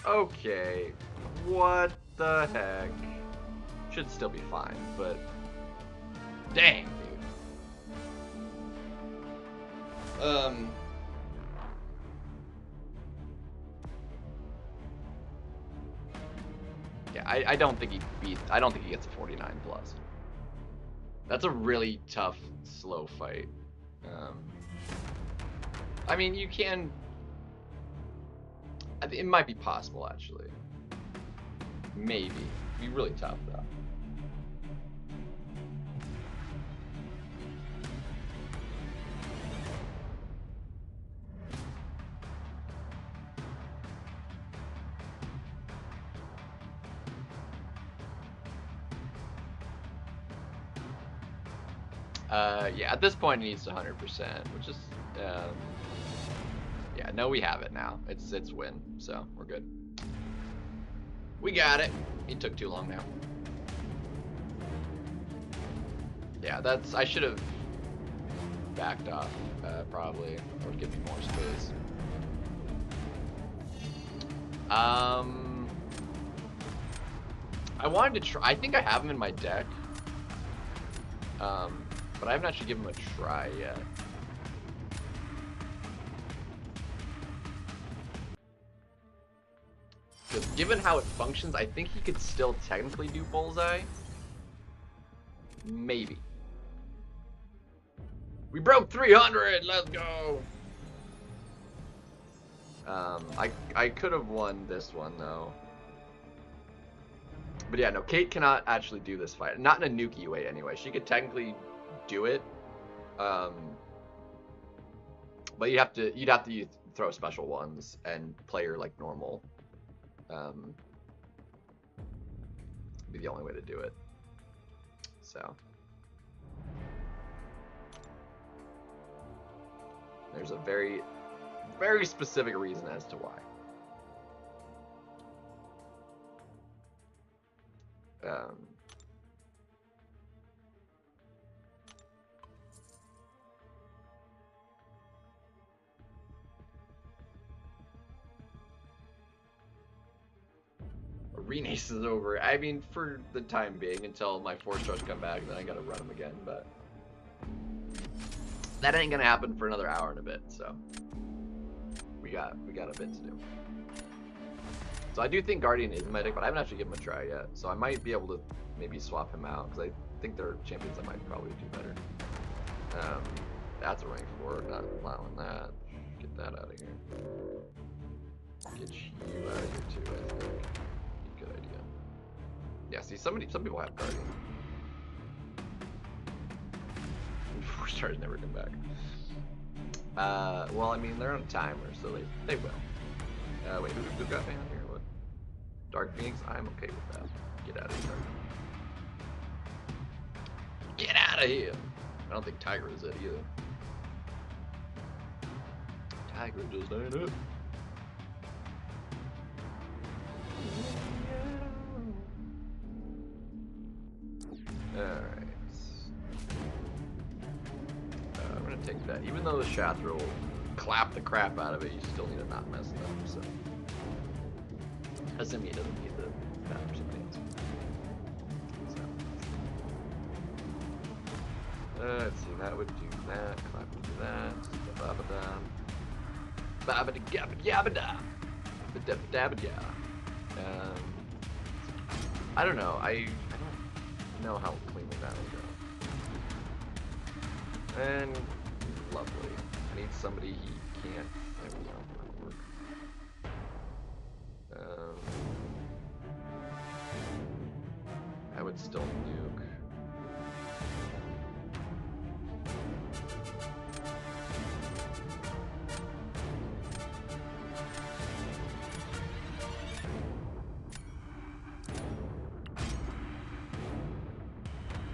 Okay, what the heck? Should still be fine, but dang, dude. Yeah, I don't think he beat. I don't think he gets a 49 plus. That's a really tough, slow fight. I mean, you can. It might be possible, actually. Maybe. It'd be really tough, though. Yeah, at this point, it needs 100%, which is, yeah, no, we have it now. It's win, so we're good. We got it. It took too long now. Yeah, I should have backed off, probably, or give me more space. I wanted to try. I think I have him in my deck. But I haven't actually given him a try yet. Because given how it functions, I think he could still technically do bullseye. Maybe. We broke 300. Let's go. I could have won this one though. But yeah, no, Kate cannot actually do this fight. Not in a Nuki way anyway. She could technically do it. But you'd have to throw special ones and play her like normal. Be the only way to do it. So there's a very, very specific reason as to why. Renace is over. I mean, for the time being, until my 4-stars come back, then I gotta run them again, but that ain't gonna happen for another hour and a bit, so we got a bit to do. So I do think Guardian is my deck, but I haven't actually given him a try yet, so I might be able to maybe swap him out, because I think there are champions that might probably do better. That's a rank 4, not allowing that. Get that out of here. Get you out of here too, I think. Good idea. Yeah, see, some people have Guardian. 4-stars never come back. Well, I mean, they're on a timer, so they will. Wait, who got banned here? What? Dark Phoenix? I'm okay with that. Get out of here, Dark. Get out of here! I don't think Tiger is it either. Tiger just ain't it. Alright. I'm gonna take that. Even though the Shatra will clap the crap out of it, you still need to not mess it up, so. Doesn't mean it doesn't need the that for somebody else. So. Let's see, that would do that, clap would do that, da-ba-ba-da. Babada gabba yabba da. I don't know. I don't know how cleanly that will go. And lovely. I need somebody he can't. There we go. That'll work. I would still nuke.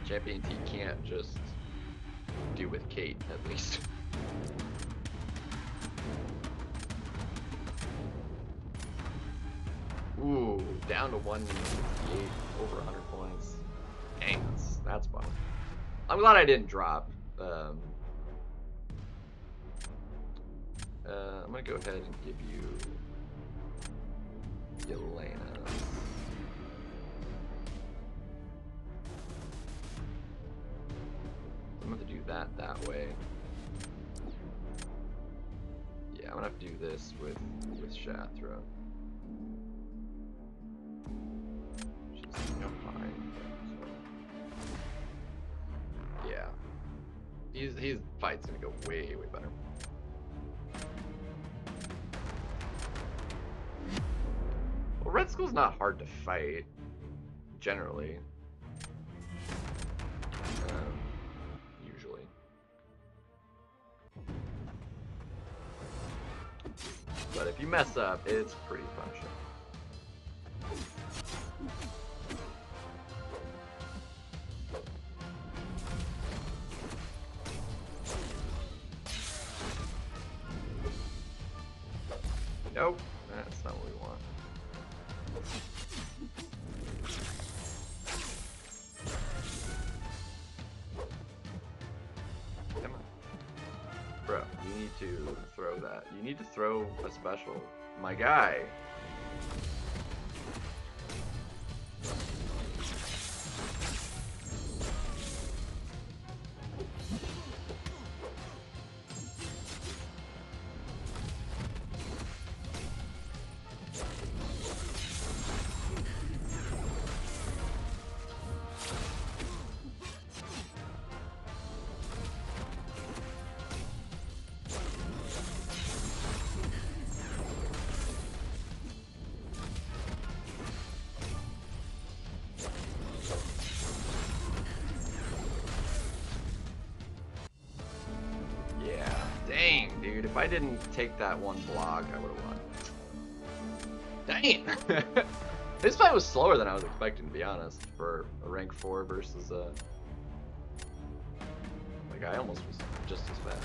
Champion T can't just do with Kate, at least. Ooh, down to 168, over 100 points. Dang, that's bummer. I'm glad I didn't drop. I'm gonna go ahead and give you Yelena. I'm gonna do that way. Yeah, I'm gonna have to do this with Shathra. She's fine. So. Yeah, his fight's gonna go way better. Well, Red Skull's not hard to fight generally. But if you mess up, it's pretty punishing. Nope, that's not what we want. Come on. Bro, you need to throw that. You need to throw a special. My guy. Dang, dude, if I didn't take that one block, I would have won. Dang! This fight was slower than I was expecting, to be honest, for a rank 4 versus like, I almost was just as fast.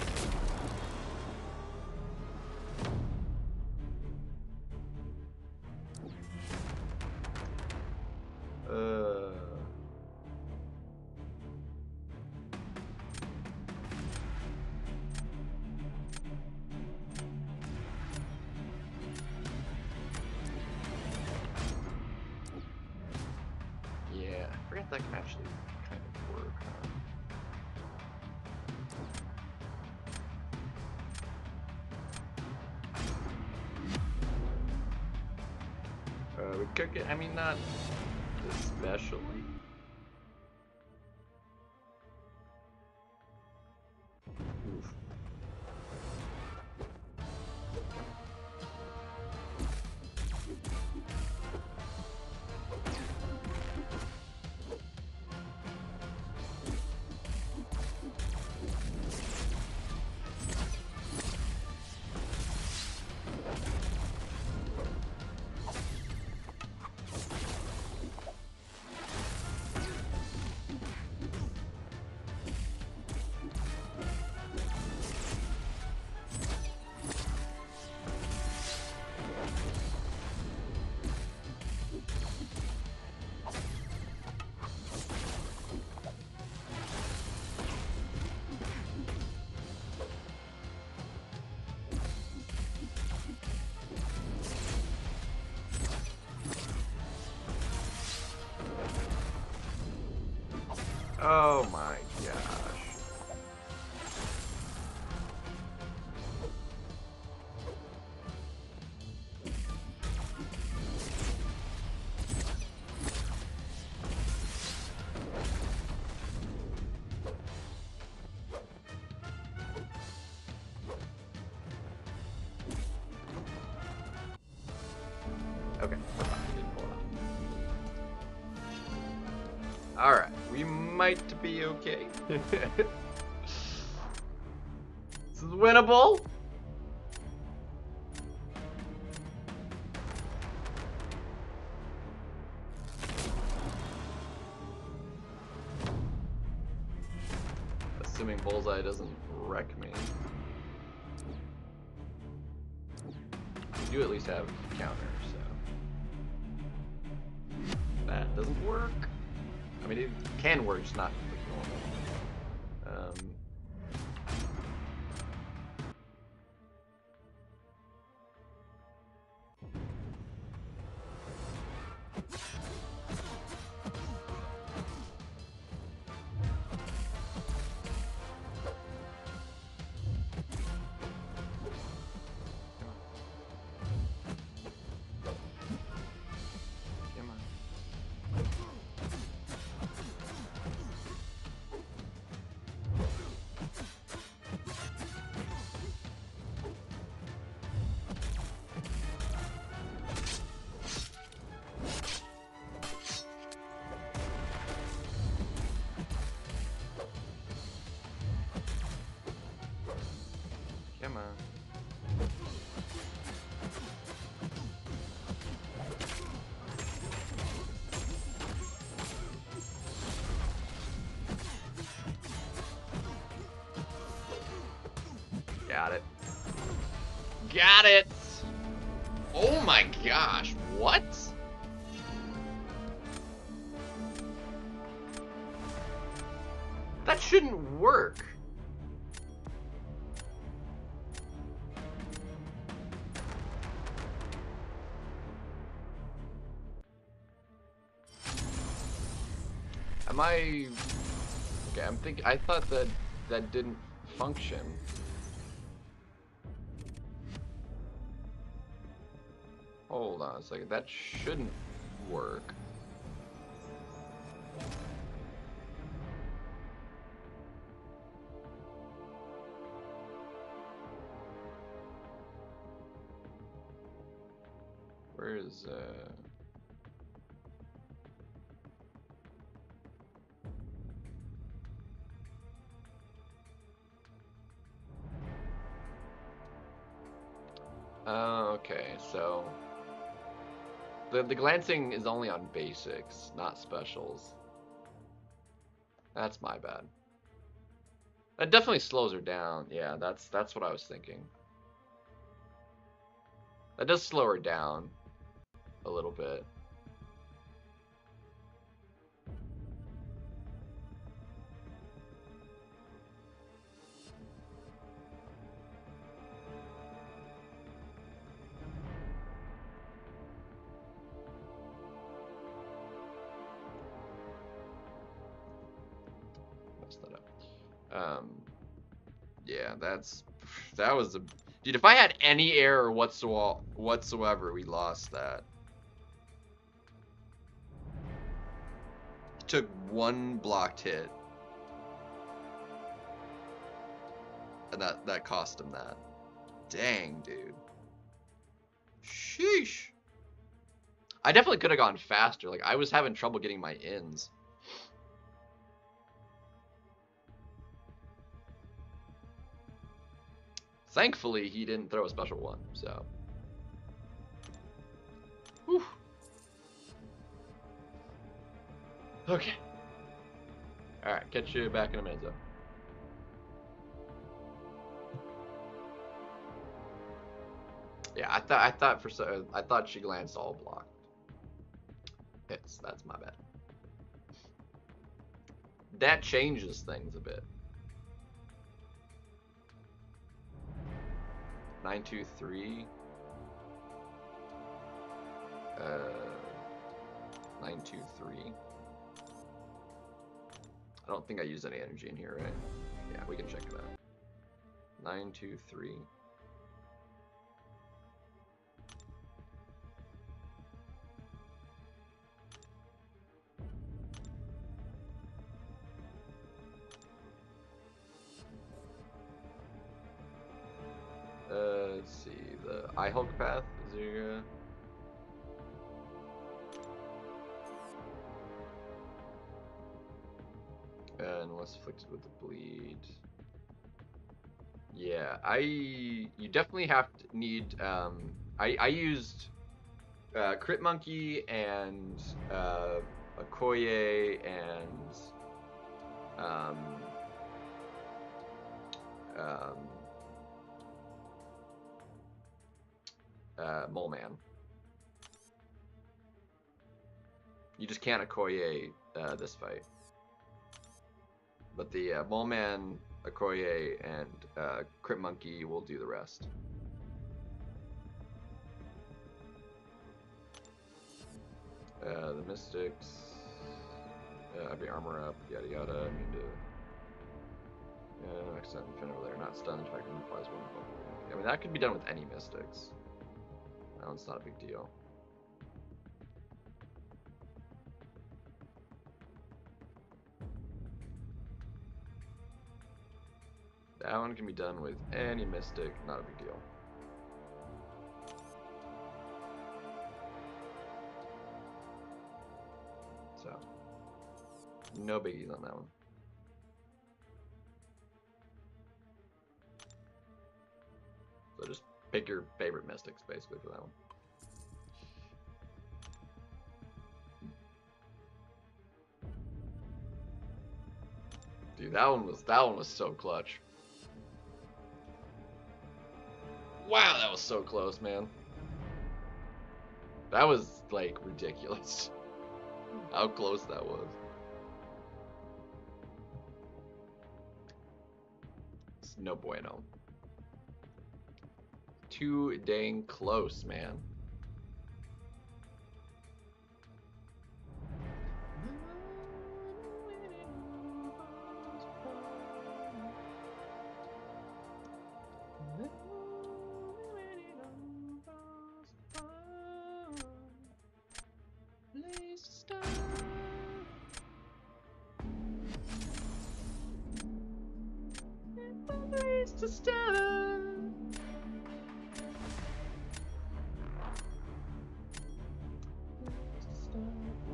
Yeah, I forgot that can actually kind of work, huh? We could get, I mean, not especially. Oof. Oh my gosh. Alright, we might be okay. This is winnable. Assuming Bullseye doesn't wreck me. We do at least have counter, so that doesn't work. I mean, it can work, just not like normal. Come on. Got it. Got it! Oh my gosh, what? That shouldn't work. Am I... Okay, I'm thinking... I thought that that didn't function. Hold on a second. That shouldn't work. Where is... okay, so the glancing is only on basics, not specials. That's my bad. That definitely slows her down. Yeah, that's what I was thinking. That does slow her down a little bit. Yeah, that was a dude. If I had any error whatsoever, we lost that. He took one blocked hit, and that cost him that. Dang, dude. Sheesh. I definitely could have gone faster. Like, I was having trouble getting my ins. Thankfully, he didn't throw a special one, so. Whew. Okay. Alright, catch you back in a minute, though. Yeah, I thought she glanced all blocked. That's my bad. That changes things a bit. 923. 923. I don't think I used any energy in here, right? Yeah, we can check it out. 923. Let's see, the Eye Hulk path is your Unless afflicted with the bleed. Yeah, you definitely need, I used Crit Monkey and Okoye and Mole Man. You just can't Okoye this fight. But the Mole Man, Okoye, and Crit Monkey will do the rest. The Mystics, have your armor up, yada yada. I need to. Next time, fin over there, not stunned. If I can applies one. I mean, that could be done with any Mystics. No, it's not a big deal. That one can be done with any Mystic, not a big deal. So, no biggies on that one. So just pick your favorite Mystics, basically, for that one. Dude, that one was so clutch. Wow, that was so close, man. That was, like, ridiculous. How close that was. It's no bueno. Too dang close, man.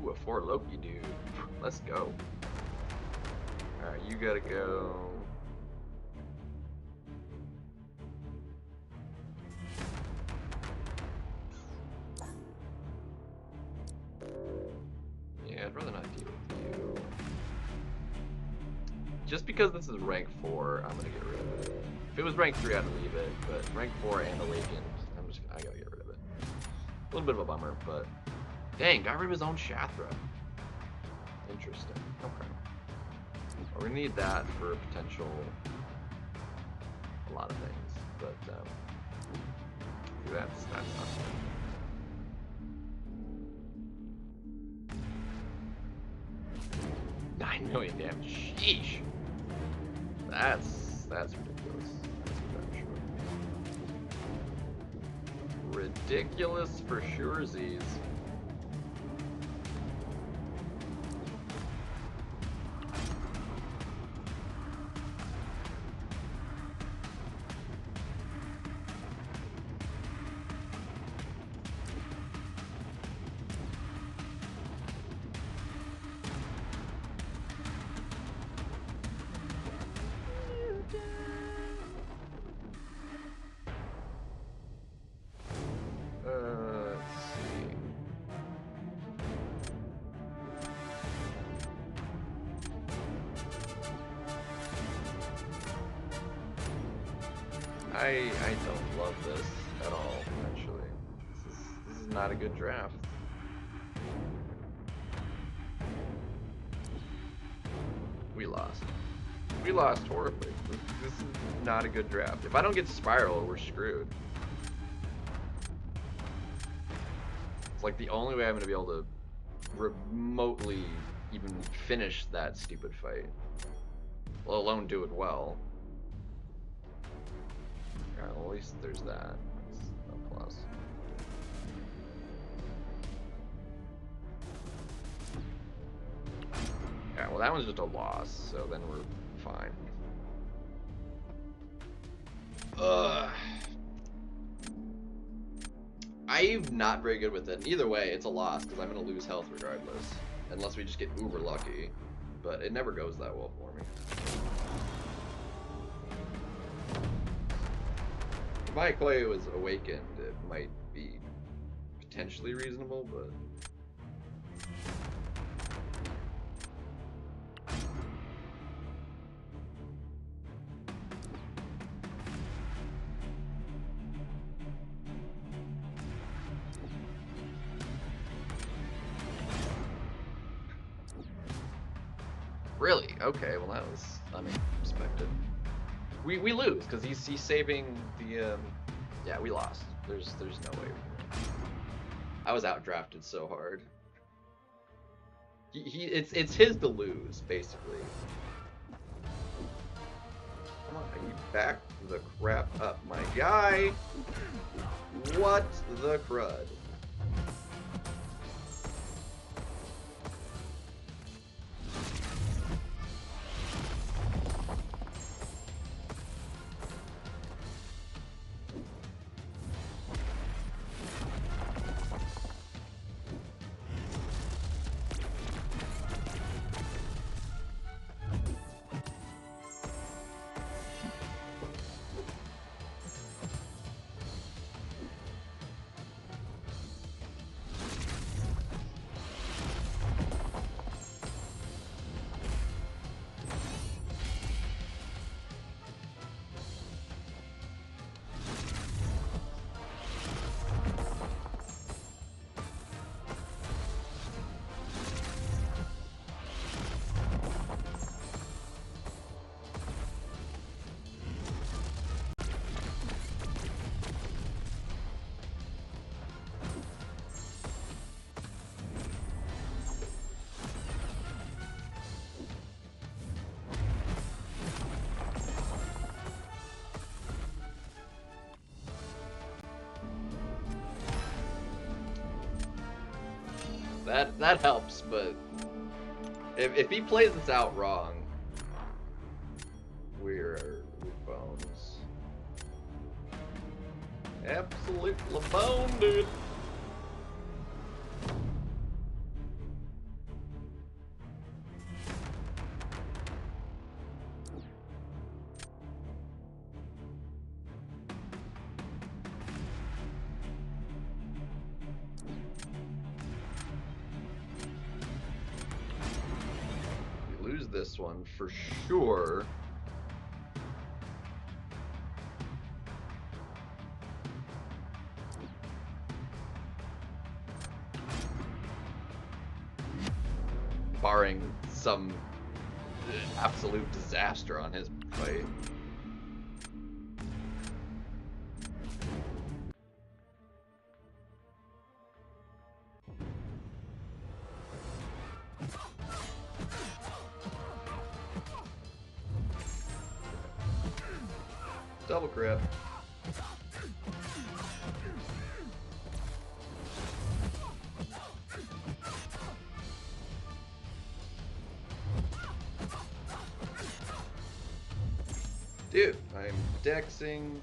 Ooh, a 4 Loki dude. Let's go. Alright, you gotta go. Yeah, I'd rather not deal with you. Just because this is rank 4, I'm gonna get rid of it. If it was rank 3, I'd leave it, but rank 4 and a Legend, I gotta get rid of it. A little bit of a bummer, but dang, got rid of his own Shathra. Interesting. Okay. Well, we're gonna need that for potential a lot of things, but that's not good. 9 million damage. Sheesh. That's ridiculous. Ridiculous for sure, Z's. I don't love this at all, actually. This is not a good draft. We lost. We lost horribly. This is not a good draft. If I don't get Spiral, we're screwed. It's like the only way I'm going to be able to remotely even finish that stupid fight. Let alone do it well. Yeah, well, at least there's that. That's a plus. Yeah, well that one's just a loss, so then we're fine. Ugh. I'm not very good with it. Either way, it's a loss, because I'm going to lose health regardless. Unless we just get uber lucky. but it never goes that well for me. If my Koyo was awakened, it might be potentially reasonable, but... Really? Okay, well that was unexpected. We lose, because he's saving the, yeah, we lost. There's no way we can win. I was outdrafted so hard. It's his to lose, basically. Come on, you back the crap up, my guy. What the crud? That helps, but if he plays this out wrong, we're bones. Absolute bone, dude. This one for sure. Barring some absolute disaster on his fight. Double grip. Dude, I'm dexing.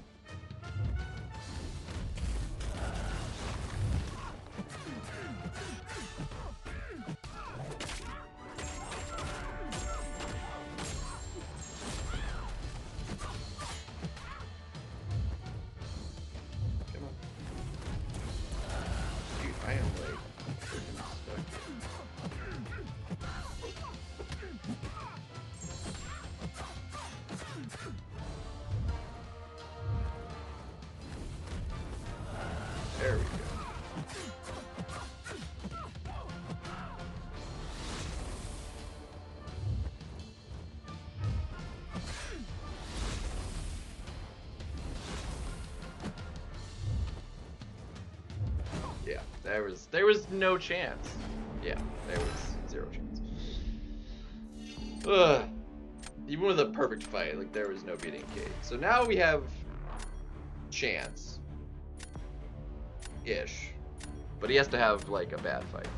There we go. Yeah, there was no chance. Yeah, there was zero chance. Ugh. Even with a perfect fight, like there was no beating Kate. So now we have chance. Ish. But he has to have like a bad fight.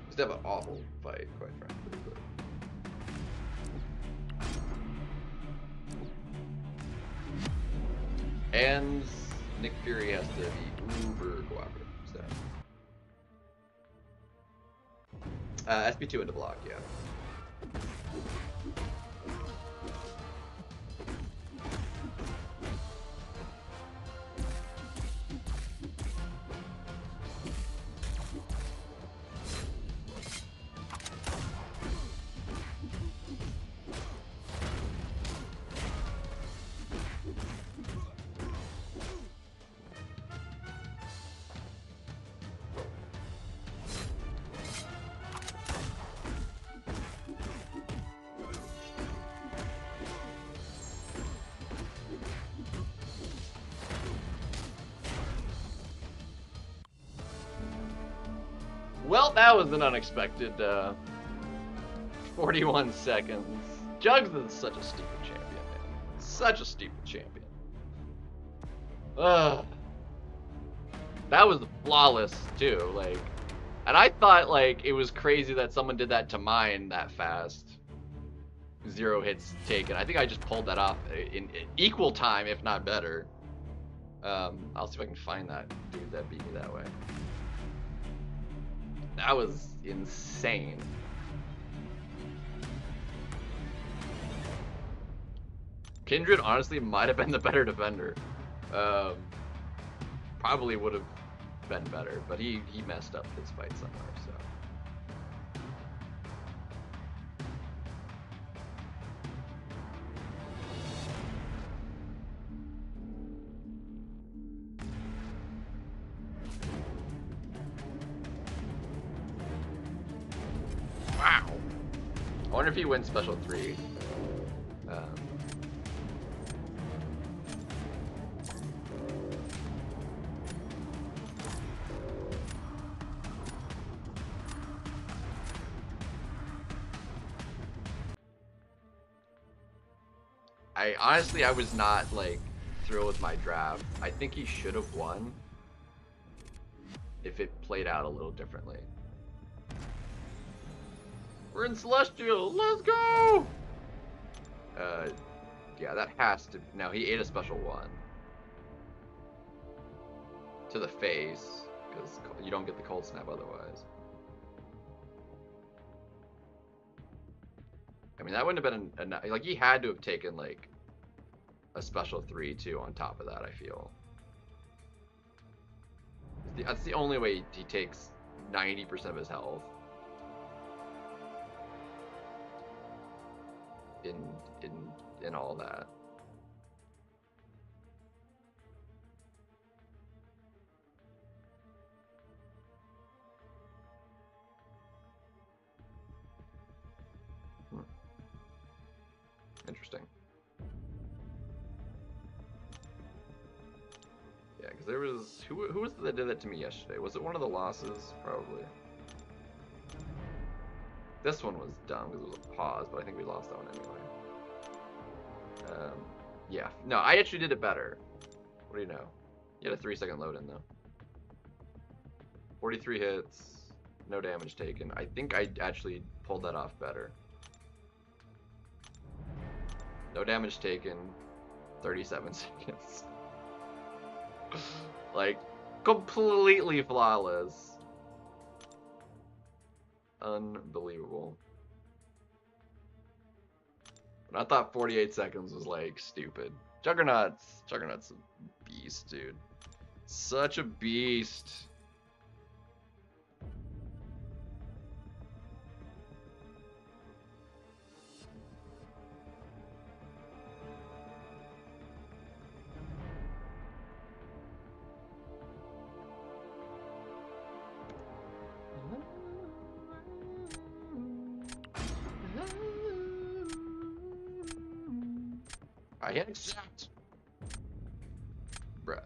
Just have an awful fight, quite frankly. But... And Nick Fury has to be uber cooperative. So. SP2 into block, yeah. Well, that was an unexpected 41 seconds. Jugs is such a stupid champion, man. Such a stupid champion. Ugh. That was flawless, too. Like, and I thought, like, it was crazy that someone did that to mine that fast. 0 hits taken. I think I just pulled that off in equal time, if not better. I'll see if I can find that dude that beat me that way. That was insane. Kindred honestly might have been the better defender. Probably would have been better, but he messed up his fight somewhere, so. Wow. I wonder if he wins special 3. Honestly, I was not, like, thrilled with my draft. I think he should have won if it played out a little differently. We're in Celestial! Let's go! Yeah, that has to... No, he ate a special 1. To the face, because you don't get the cold snap otherwise. I mean, that wouldn't have been enough. Like, he had to have taken, like, a special 3 too on top of that, I feel. That's the only way he takes 90% of his health. In all that. Interesting. Yeah, because there was who was it that did that to me yesterday? Was it one of the losses? Probably. This one was dumb because it was a pause, but I think we lost that one anyway. Yeah. No, I actually did it better. What do you know? You had a 3-second load in though. 43 hits, no damage taken. I think I actually pulled that off better. No damage taken, 37 seconds. Like, completely flawless. Unbelievable. But I thought 48 seconds was, like, stupid. Juggernaut's a beast, dude. Such a beast. I accept. Bruh.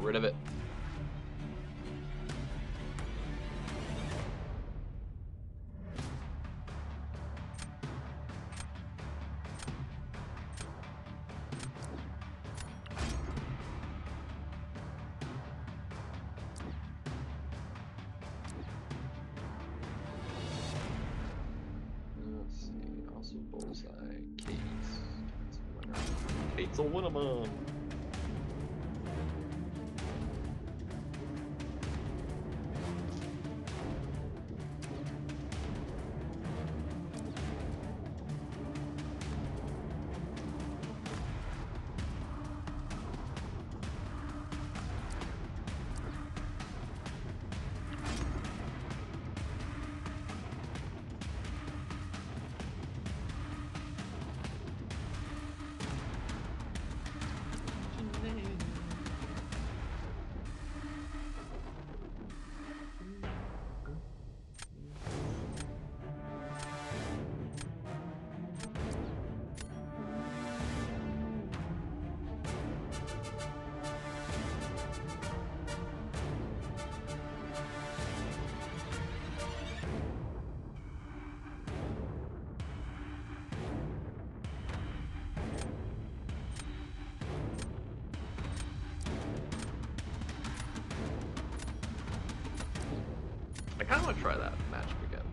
rid of it. Let's see, also bullseye, Kate's a winner. Kate's a winner. I kind of want to try that matchup again.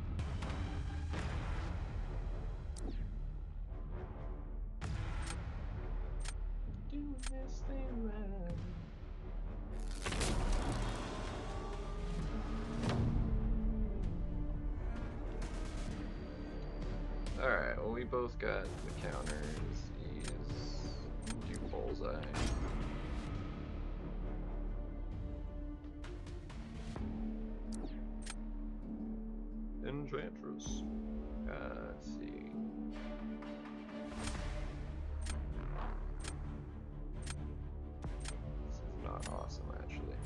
Do this thing right. Alright, well we both got the counters. He's do bullseye. Enchantress. Let's see. This is not awesome, actually.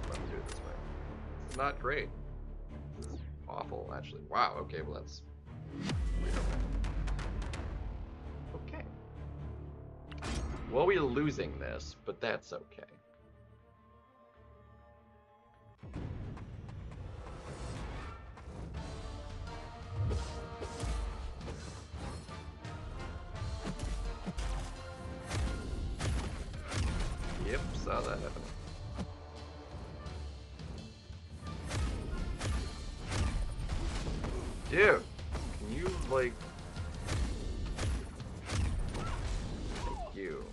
Let me do it this way. This is not great. This is awful, actually. Wow, okay, well that's... Okay. Well, we're losing this, but that's okay. Yep, saw that happen. Dude, can you, like... Thank you.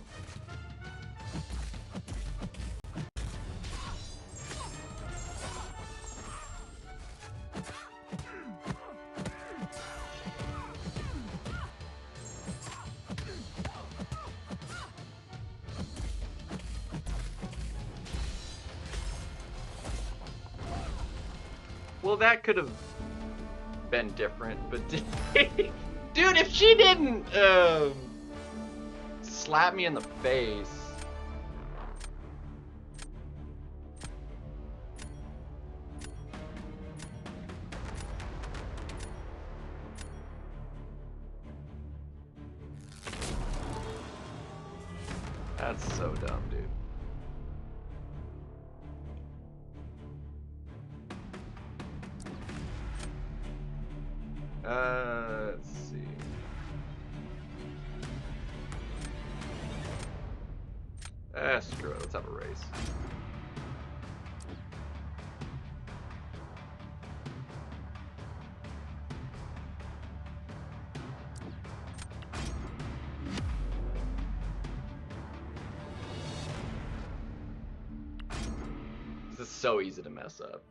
Well, that could have been different, but dude, if she didn't slap me in the face. That's so dumb, dude. Let's see. Screw it. Let's have a race. This is so easy to mess up.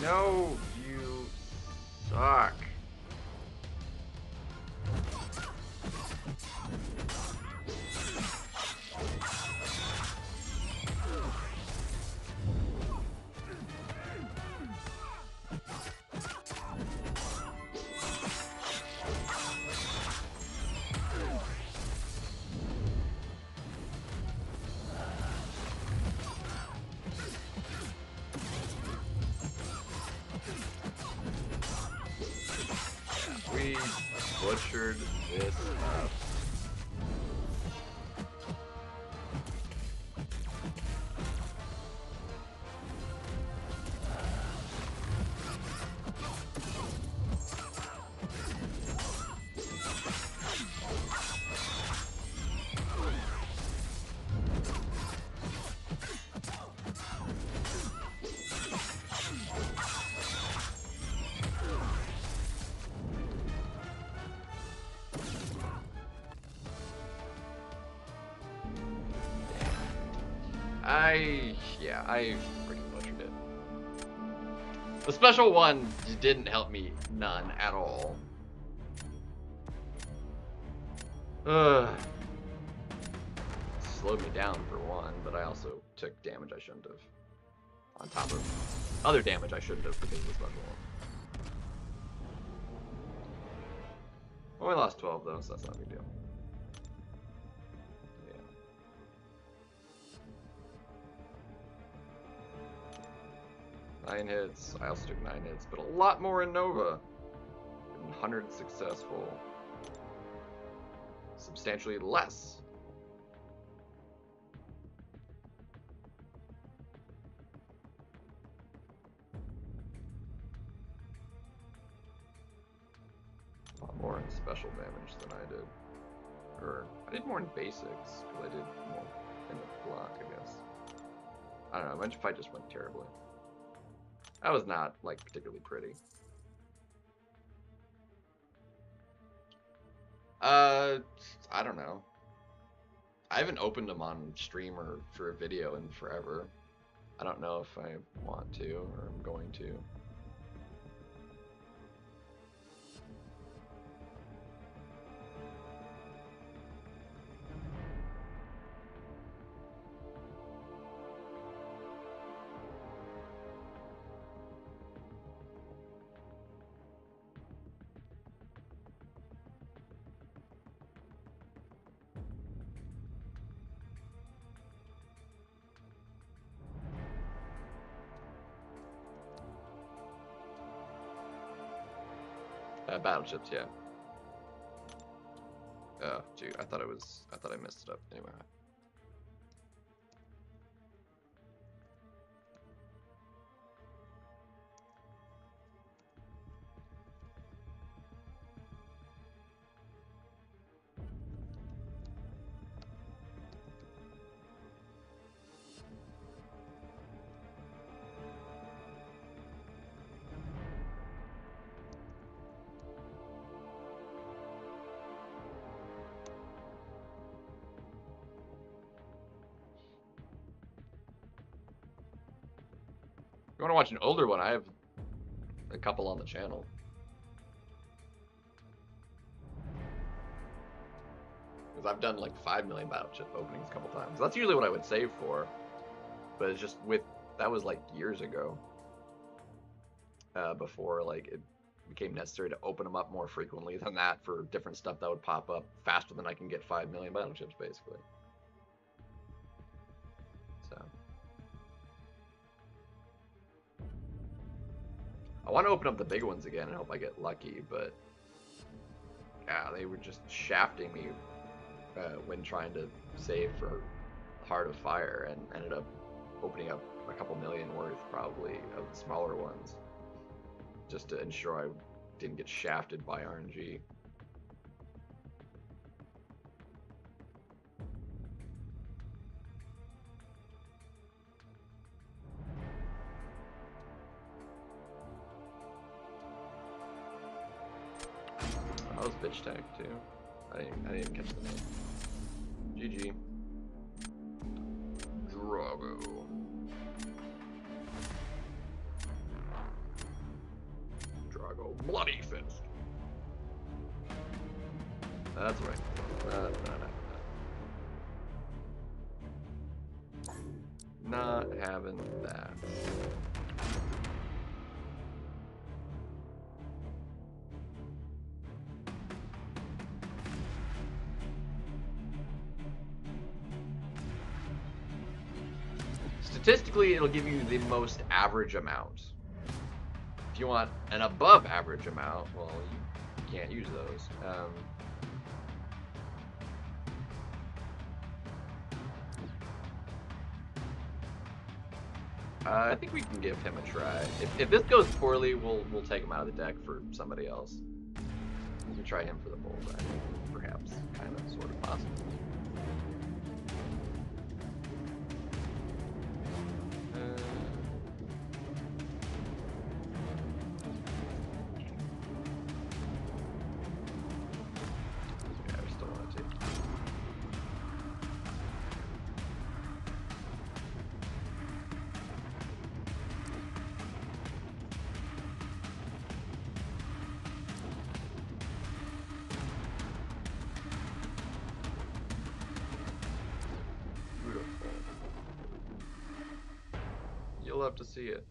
No, you suck. butchered this up. I freaking butchered it. The special one didn't help me none at all. Slowed me down for one, but I also took damage I shouldn't have. On top of other damage I shouldn't have because of the special one. Only lost 12 though, so that's not a big deal. 9 hits. I also took 9 hits, but a lot more in Nova. 100 successful. Substantially less. A lot more in special damage than I did. Or, I did more in basics, because I did more in the block, I guess. I don't know, my fight just went terribly. That was not, like, particularly pretty. I don't know. I haven't opened them on stream or for a video in forever. I don't know if I want to or I'm going to. Battleships, yeah. Oh, dude, I thought I messed it up. Anyway. If you want to watch an older one, I have a couple on the channel. Because I've done like 5 million battleship openings a couple times. That's usually what I would save for. But it's just that was like years ago. Before like it became necessary to open them up more frequently than that for different stuff that would pop up faster than I can get 5 million battleships basically. So. I want to open up the big ones again and hope I get lucky, but yeah, they were just shafting me when trying to save for Heart of Fire and ended up opening up a couple million worth probably of the smaller ones just to ensure I didn't get shafted by RNG. That was bitch tag too. I didn't even catch the name. GG. Drago. Drago Bloody Fist. That's right. Not having that. Statistically, it'll give you the most average amount. If you want an above average amount, well, you Can't use those. I think we can give him a try. If this goes poorly, we'll take him out of the deck for somebody else. We can try him for the bullseye, perhaps, kind of, sort of, possible. Yeah, we still want to take. You'll love to see it.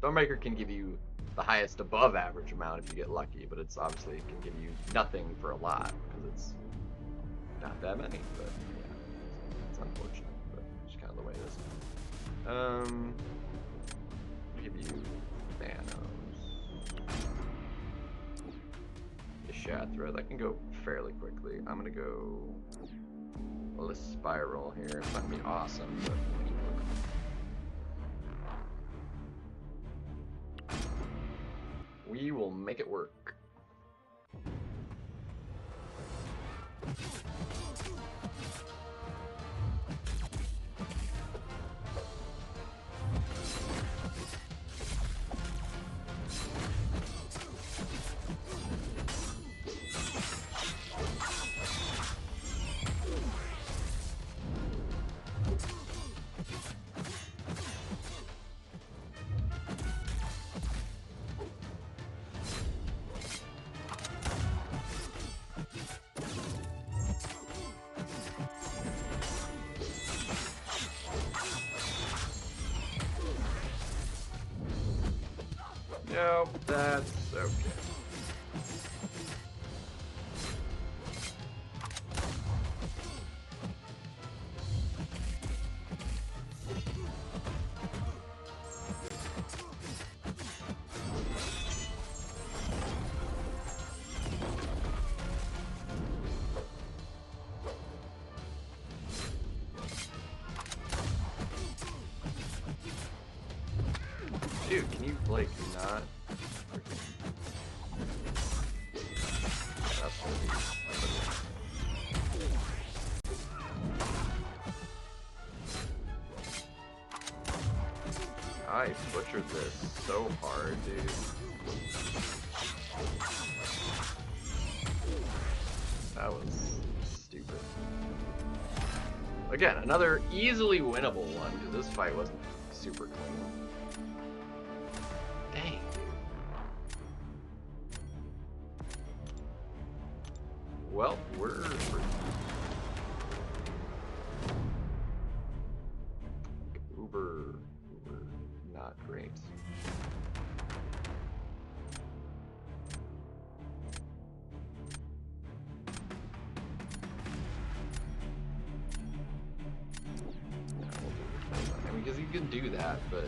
Thornmaker can give you the highest above average amount if you get lucky, but it's obviously it can give you nothing for a lot because it's not that many. But yeah, it's unfortunate, but it's kind of the way it is. I'll give you Thanos. The Shathra, that can go fairly quickly. I'm gonna go a little spiral here. It's not gonna be awesome, but we will make it work. Nope, that's okay. Dude, can you, like, not... That's gonna be... I butchered this so hard, dude. That was stupid. Again, another easily winnable one, because this fight wasn't super clean. Dang. Well, we're uber not great. I mean, because you can do that, but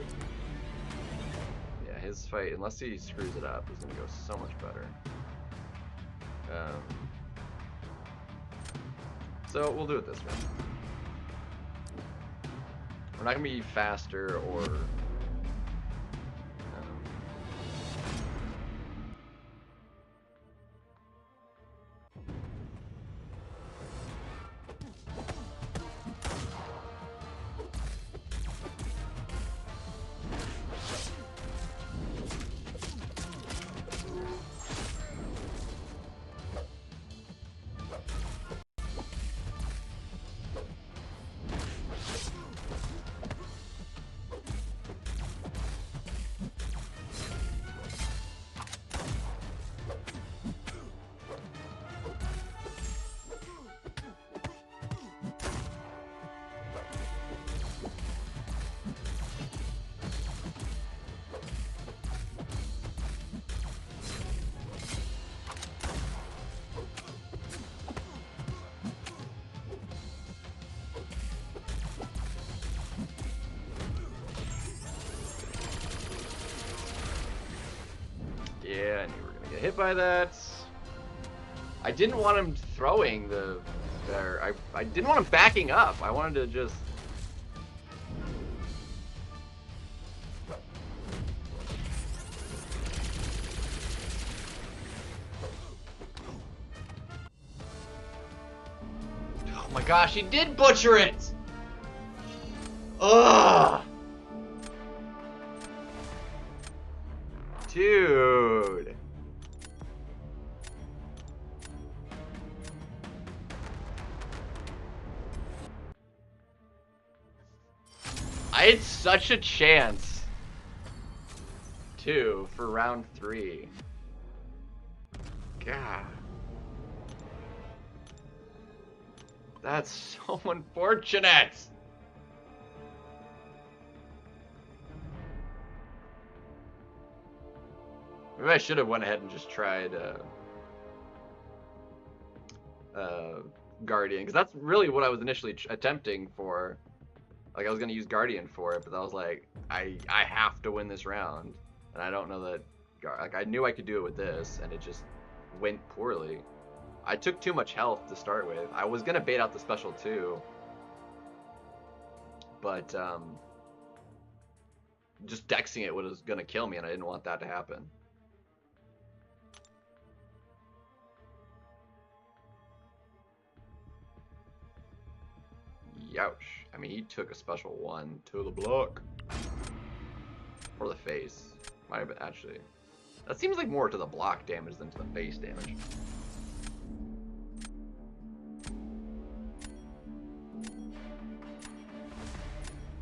yeah, his fight, unless he screws it up, is gonna go so much better. So we'll do it this way. We're not gonna be faster or Yeah, I knew we were gonna get hit by that. I didn't want him throwing the... I didn't want him backing up. I wanted to just... Oh my gosh, he did butcher it! Ugh! Dude. I had such a chance, too, for round 3. God. That's so unfortunate! Maybe I should have went ahead and just tried Guardian, because that's really what I was initially attempting for. Like, I was gonna use Guardian for it, but I was like, I have to win this round, and I don't know that. Like, I knew I could do it with this, and it just went poorly. I took too much health to start with. I was gonna bait out the special too, but just dexing it was gonna kill me, and I didn't want that to happen. Youch. I mean, he took a special 1 to the block. Or the face. Might have been, actually. That seems like more to the block damage than to the face damage.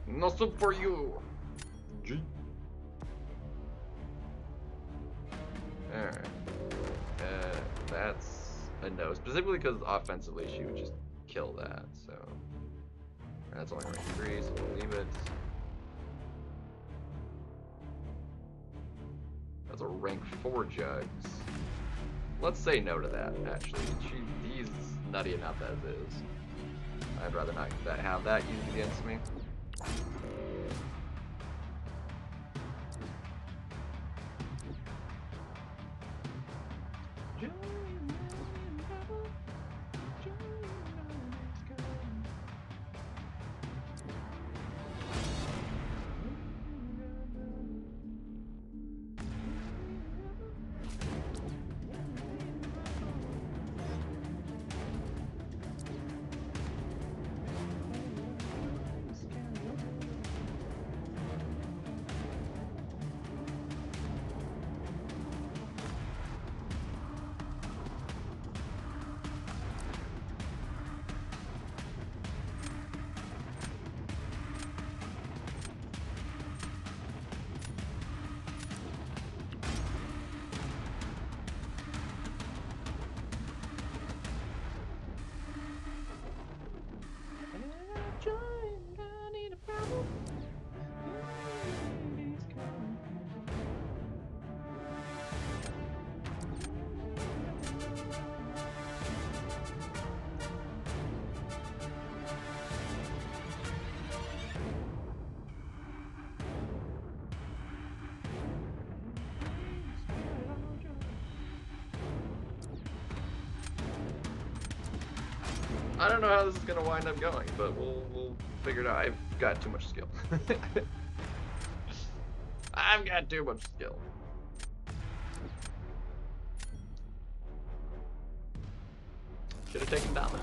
Nothing for you. G. Alright. That's a no. Specifically because offensively she would just kill that, so... That's only rank 3, so we'll leave it. That's a rank 4 Jugs. Let's say no to that, actually. He's nutty enough as is. I'd rather not have that used against me. I don't know how this is gonna wind up going, but we'll figure it out. I've got too much skill. I've got too much skill. Should have taken down that.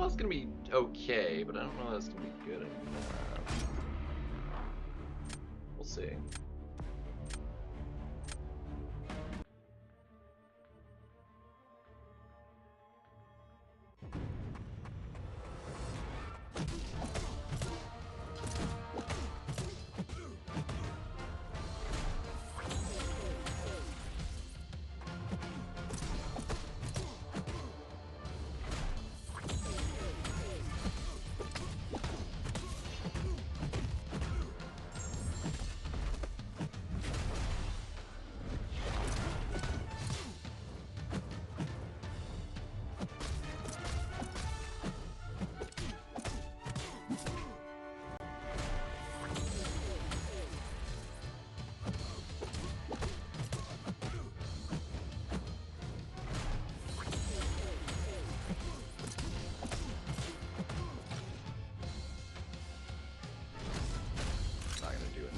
It's gonna be okay, but I don't know if it's gonna be good enough. We'll see.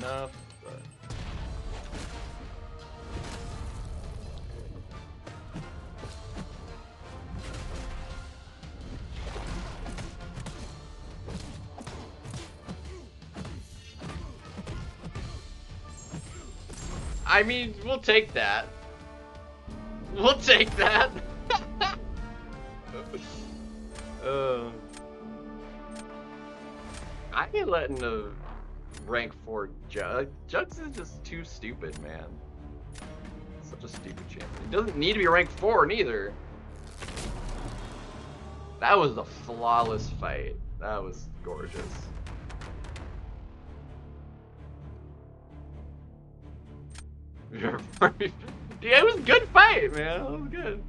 enough, but... I mean, we'll take that. We'll take that. I ain't letting a rank 4 Jugs is just too stupid, man. Such a stupid champion. He doesn't need to be rank 4 neither. That was a flawless fight. That was gorgeous. Yeah, it was a good fight, man. It was good.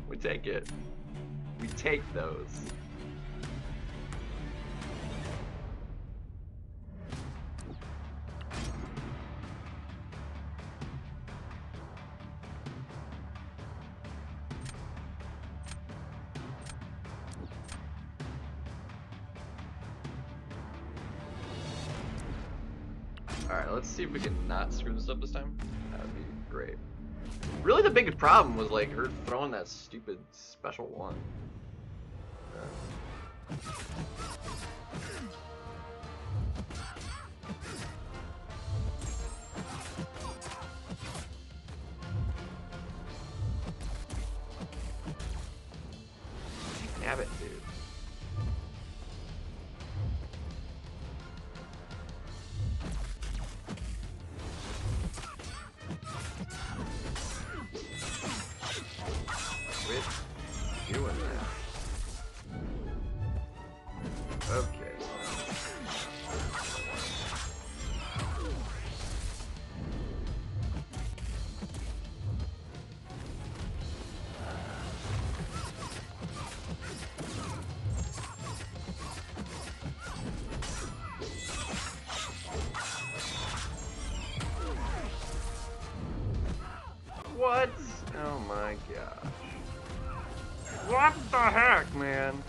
We take it. We take those. Alright, let's see if we can not screw this up this time. That would be great. Really the big problem was like her throwing that stupid special one. Have it, dude. Quit doing that. Okay. What? Oh my gosh. What the heck, man?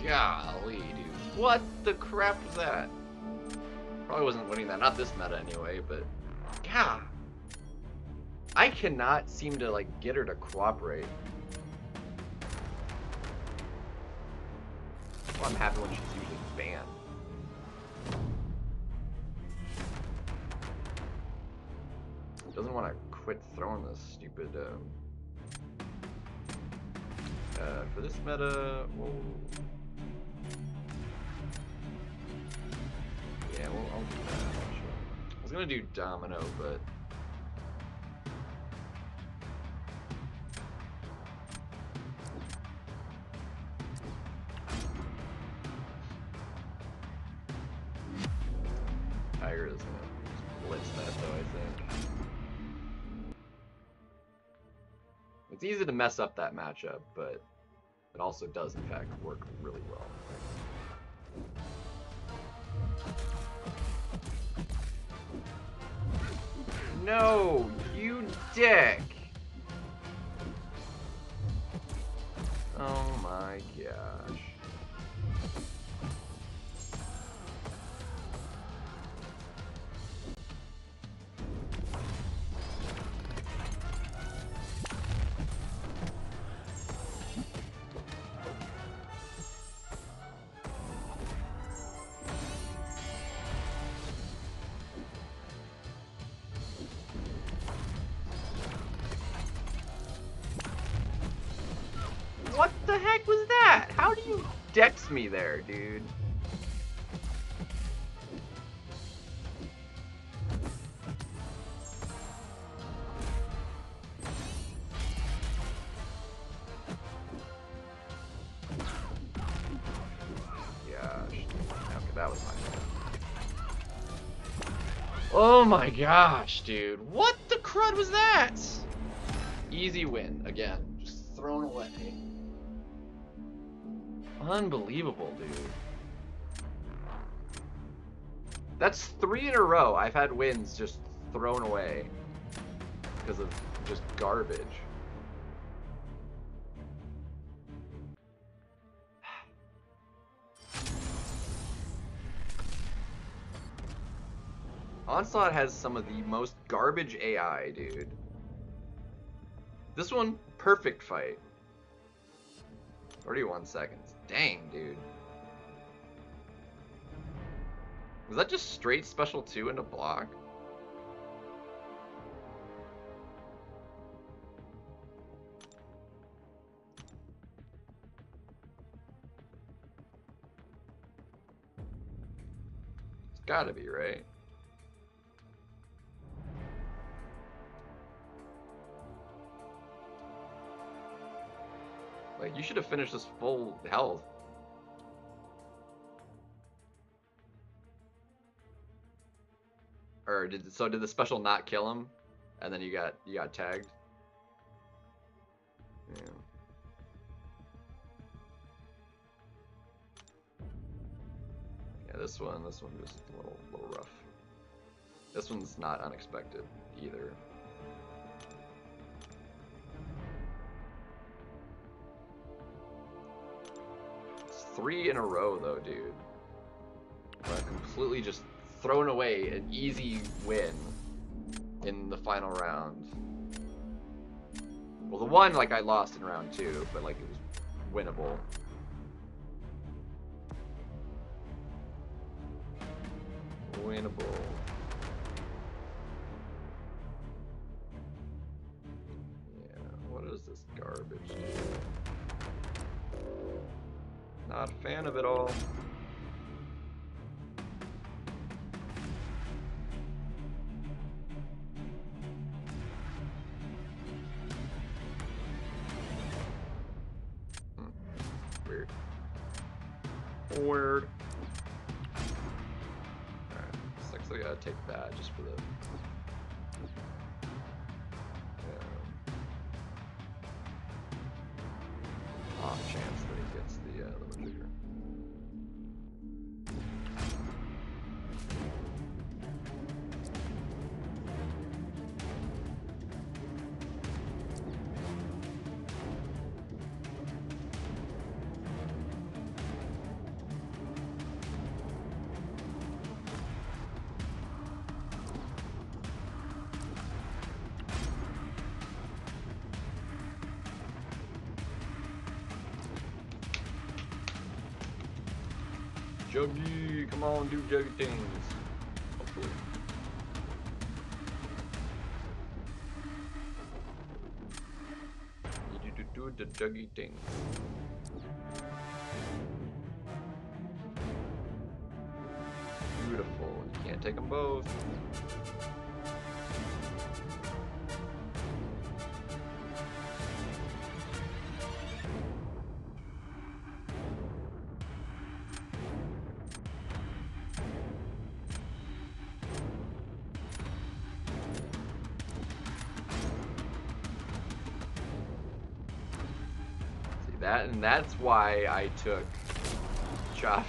Golly, dude. What the crap was that? Probably wasn't winning that. Not this meta anyway, but... God. I cannot seem to, like, get her to cooperate. Well, I'm happy when she's usually banned. Doesn't want to quit throwing this stupid, for this meta, we'll... Yeah, I'll do that, actually. I was gonna do Domino, but... Tiger is gonna blitz that, though, I think. It's easy to mess up that matchup, but it also does, in fact, work really well. No, you dick! Oh my gosh. What the heck was that? How do you dex me there, dude? Gosh, okay, that was my fault. Oh my gosh, dude. What the crud was that? Easy win, again. Just thrown away. Unbelievable, dude. That's 3 in a row. I've had wins just thrown away because of just garbage. Onslaught has some of the most garbage AI, dude. This one, perfect fight. 31 seconds. Dang, dude. Was that just straight special 2 into block? It's gotta be, right? Like, you should have finished this full health. Or did the special not kill him, and then you got tagged? Yeah. Yeah, this one just a little rough. This one's not unexpected either. It's 3 in a row though, dude. Where I completely just thrown away an easy win in the final round. Well, the one, like, I lost in round 2, but, like, it was winnable. Winnable. Yeah, what is this garbage, dude? Not a fan of it all. Weird. Alright, looks like I gotta take that just for the off chance that he gets the trigger. Juggy, come on, do juggy things. Hopefully. Need you to do the juggy things. Beautiful. You can't take them both. And that's why I took Chop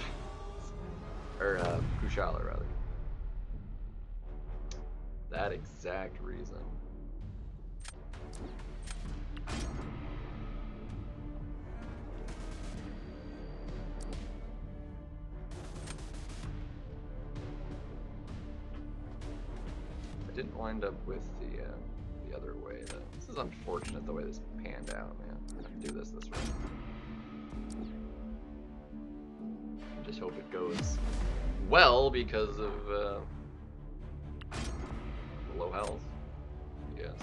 or Kushala rather. That exact reason. I didn't wind up with the other way though. This is unfortunate the way this panned out, man. I have to do this way. Just hope it goes well because of the low health, I guess.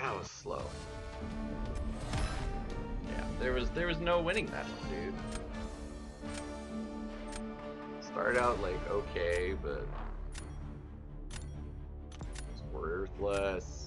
That was slow. Yeah, there was no winning that one, dude. Started out like okay, but it's worthless.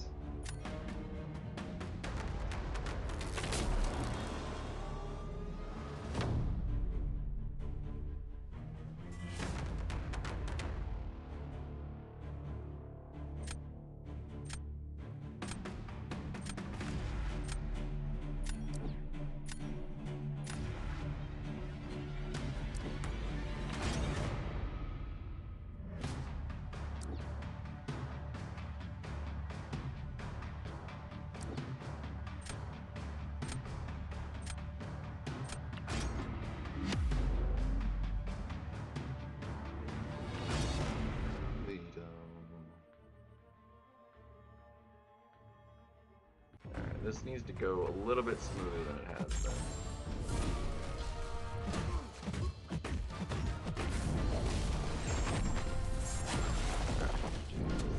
This needs to go a little bit smoother than it has been.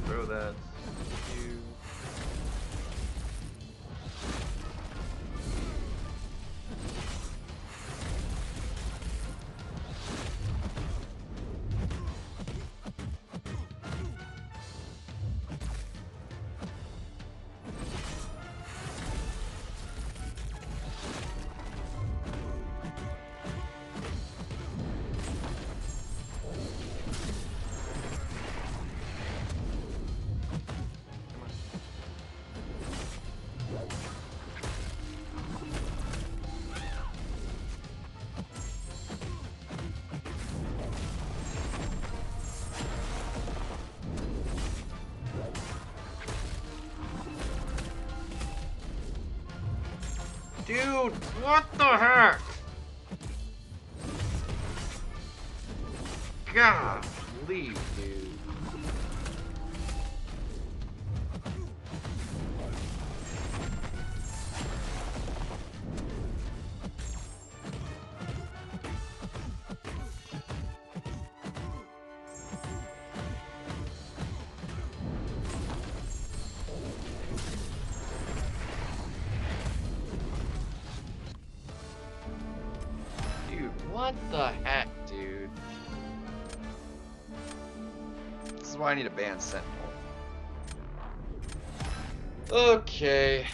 Throw that. Dude, what the heck? God, leave, dude. What the heck, dude? This is why I need a ban Sentinel. Okay.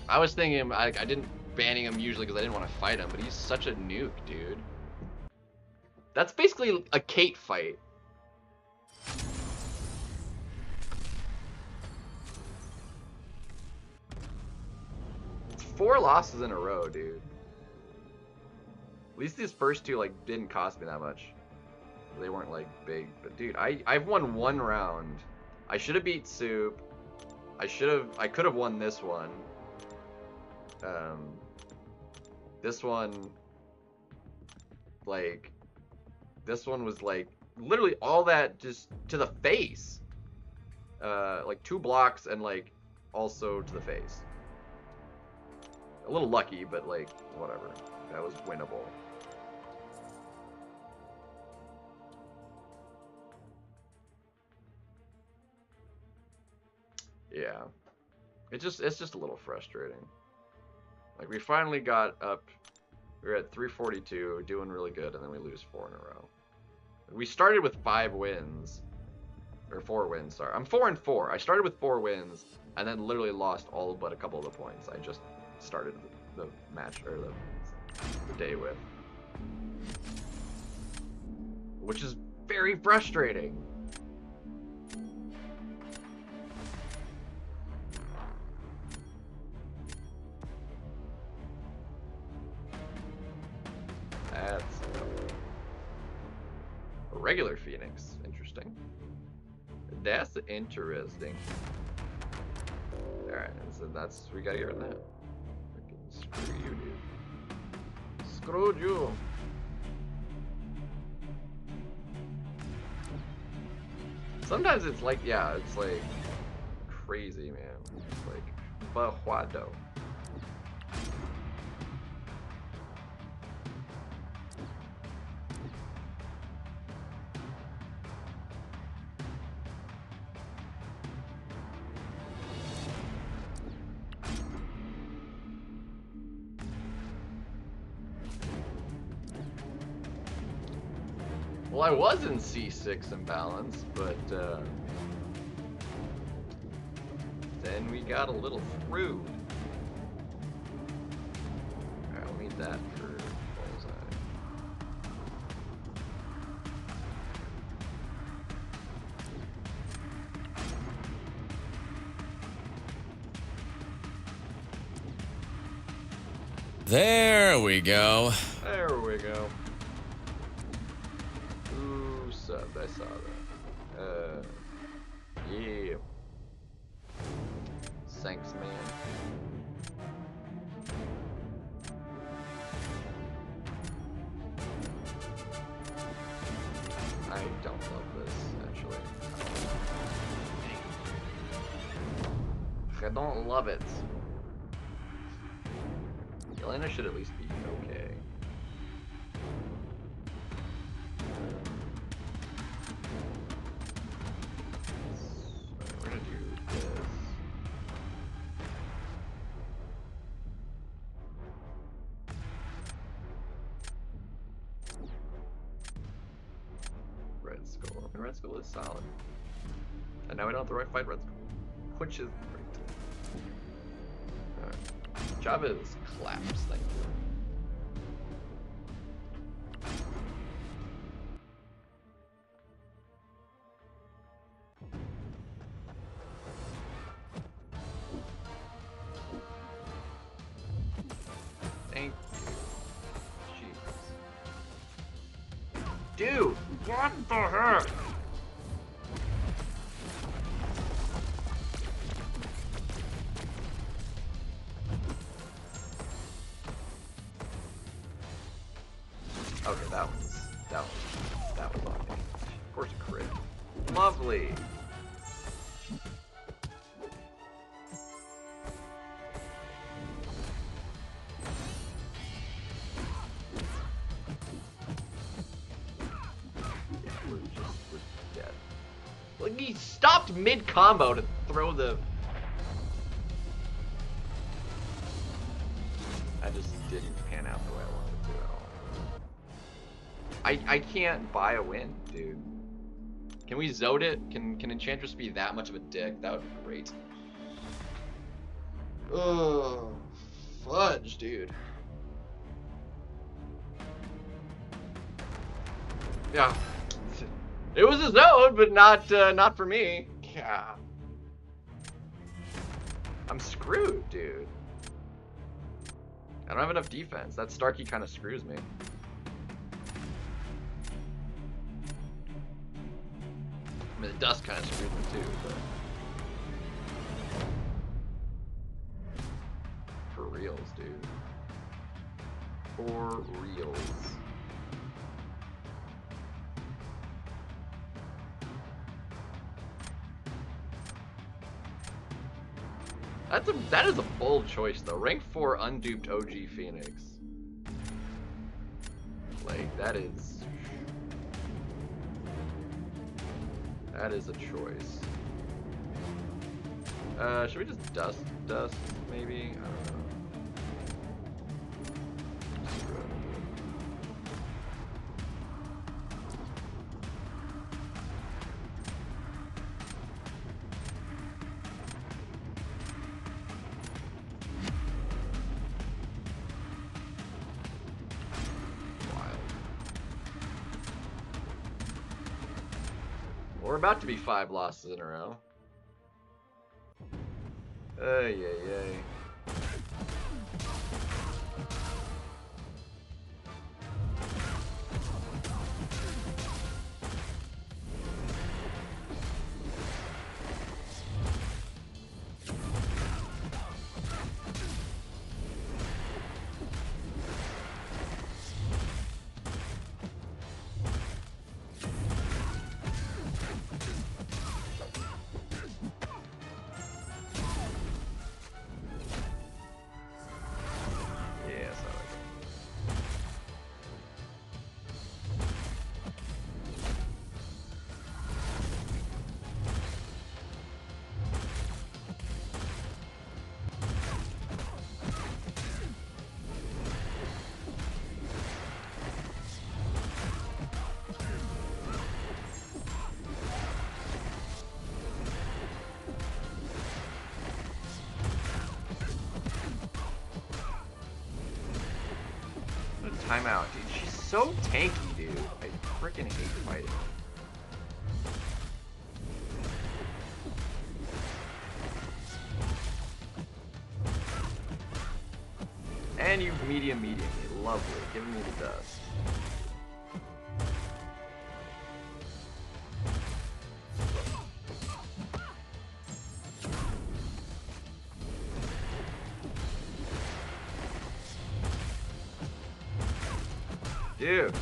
I was thinking, I didn't banning him usually because I didn't want to fight him, but he's such a nuke, dude. That's basically a Kate fight. It's 4 losses in a row, dude. At least these first 2 like didn't cost me that much. They weren't like big, but dude, I've won 1 round. I should have beat Soup. I could have won this one. This one, like, this one was like literally all that just to the face. Like 2 blocks and like also to the face. A little lucky, but like whatever. That was winnable. Yeah, it's just a little frustrating. Like we finally got up, we were at 342, doing really good, and then we lose 4 in a row. We started with 5 wins, or 4 wins. Sorry, I'm 4-4. I started with 4 wins, and then literally lost all but a couple of the points I just started the match or the day with, which is very frustrating. That's a regular Phoenix. Interesting. That's interesting. Alright, so that's, we gotta get rid of that. Screw you, dude. Screwed you. Sometimes it's like, yeah, it's like crazy, man. It's like, Bahuado. Well, I was in C6 imbalance, but then we got a little screwed. Alright, we'll need that for bullseye. There we go. There we go. Ooh, subbed. I saw that. Yeah. Thanks, man. I don't love this, actually. I don't love it. Yelena should at least be okay. We're gonna do this. Red Skull. I mean, Red Skull is solid. And now we don't have to fight Red Skull, which is great. Alright. Chavez claps, thank you. Thank you. Jesus. Dude, what the heck? Okay, that was on me. Of course, a crit. Lovely. Yeah, we're dead. Like, he stopped mid combo to throw the. I just didn't pan out the way I wanted to at all. I can't buy a win, dude. Can we Zode it? Can Enchantress be that much of a dick? That would be great. Oh, fudge, dude. Yeah, it was a Zode, but not for me. Yeah, I'm screwed, dude. I don't have enough defense. That Starkey kind of screws me. I mean, the dust kind of screwed me too, but for reals, dude. For reals. That is a bold choice though. Rank 4 unduped OG Phoenix. Like that is a choice. Should we just dust maybe? I don't know. We're about to be 5 losses in a row. Ay, ay, ay. Timeout, dude. She's so tanky, dude. I freaking hate fighting. And you medium me. Lovely. Giving me the dust. Dude.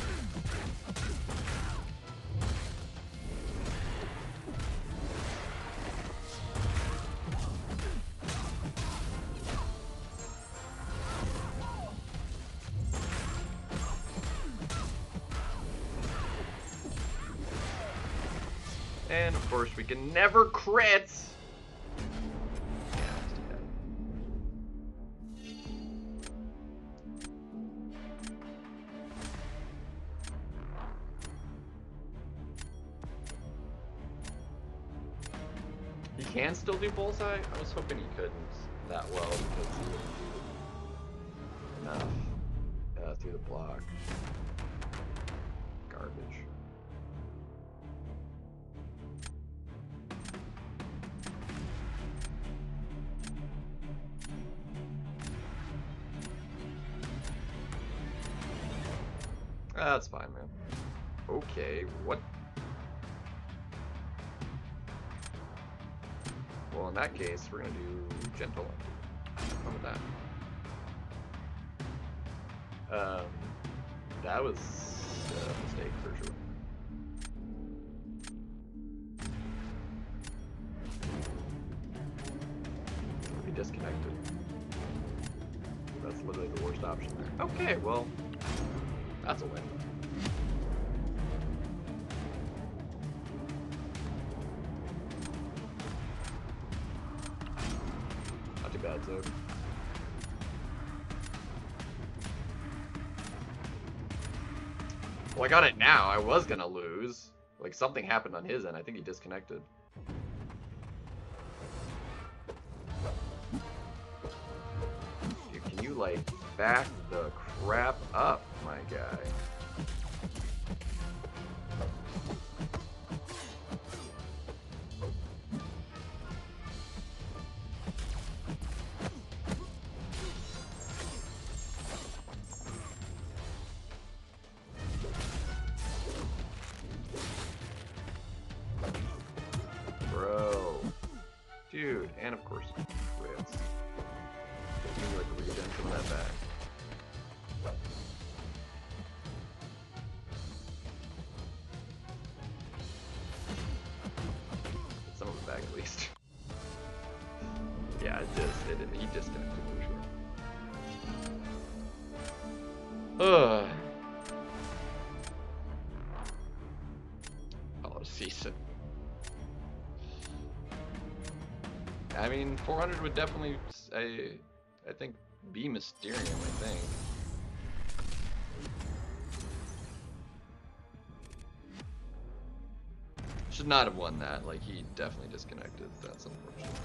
And of course we can never crit. Yeah, let's do that. He can still do bullseye? I was hoping he couldn't that well because he wouldn't do enough through the block. Garbage. That's fine, man. Okay, what? Well, in that case, we're gonna do gentle. How about that? That was a mistake for sure. Be disconnected. That's literally the worst option there. Okay, well, that's a win. Not too bad, so. Well, I got it now. I was gonna lose. Like, something happened on his end. I think he disconnected. Dude, can you, like, back the crap up, my guy? Bro. Dude, and of course, crits. Give me, like, a regen from that back. Some of it back, at least. Yeah, he disconnected for sure. Ugh. Call it a season. I mean, 400 would definitely, I think, be Mysterium, I think. Should not have won that. Like, he definitely disconnected. That's unfortunate.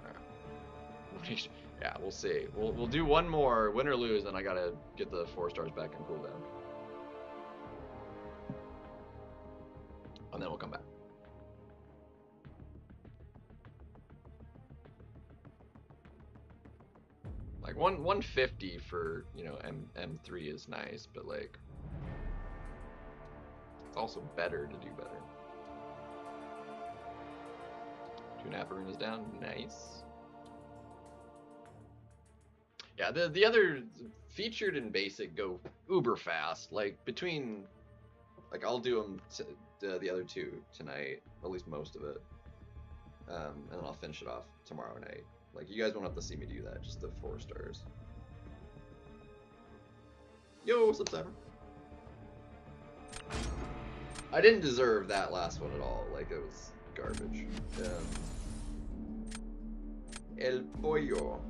Alright. Yeah, we'll see. We'll do one more, win or lose, and I gotta get the 4 stars back in cooldown. And then we'll come back. Like 150 for, you know, M3 is nice, but like it's also better to do better. 2.5 arenas down, nice. Yeah, the other featured and basic go uber fast. Like between, like I'll do them the other two tonight, at least most of it, and then I'll finish it off tomorrow night. Like, you guys won't have to see me do that, just the 4 stars. Yo, what's up, Cyber? I didn't deserve that last one at all. Like, it was garbage. El Pollo.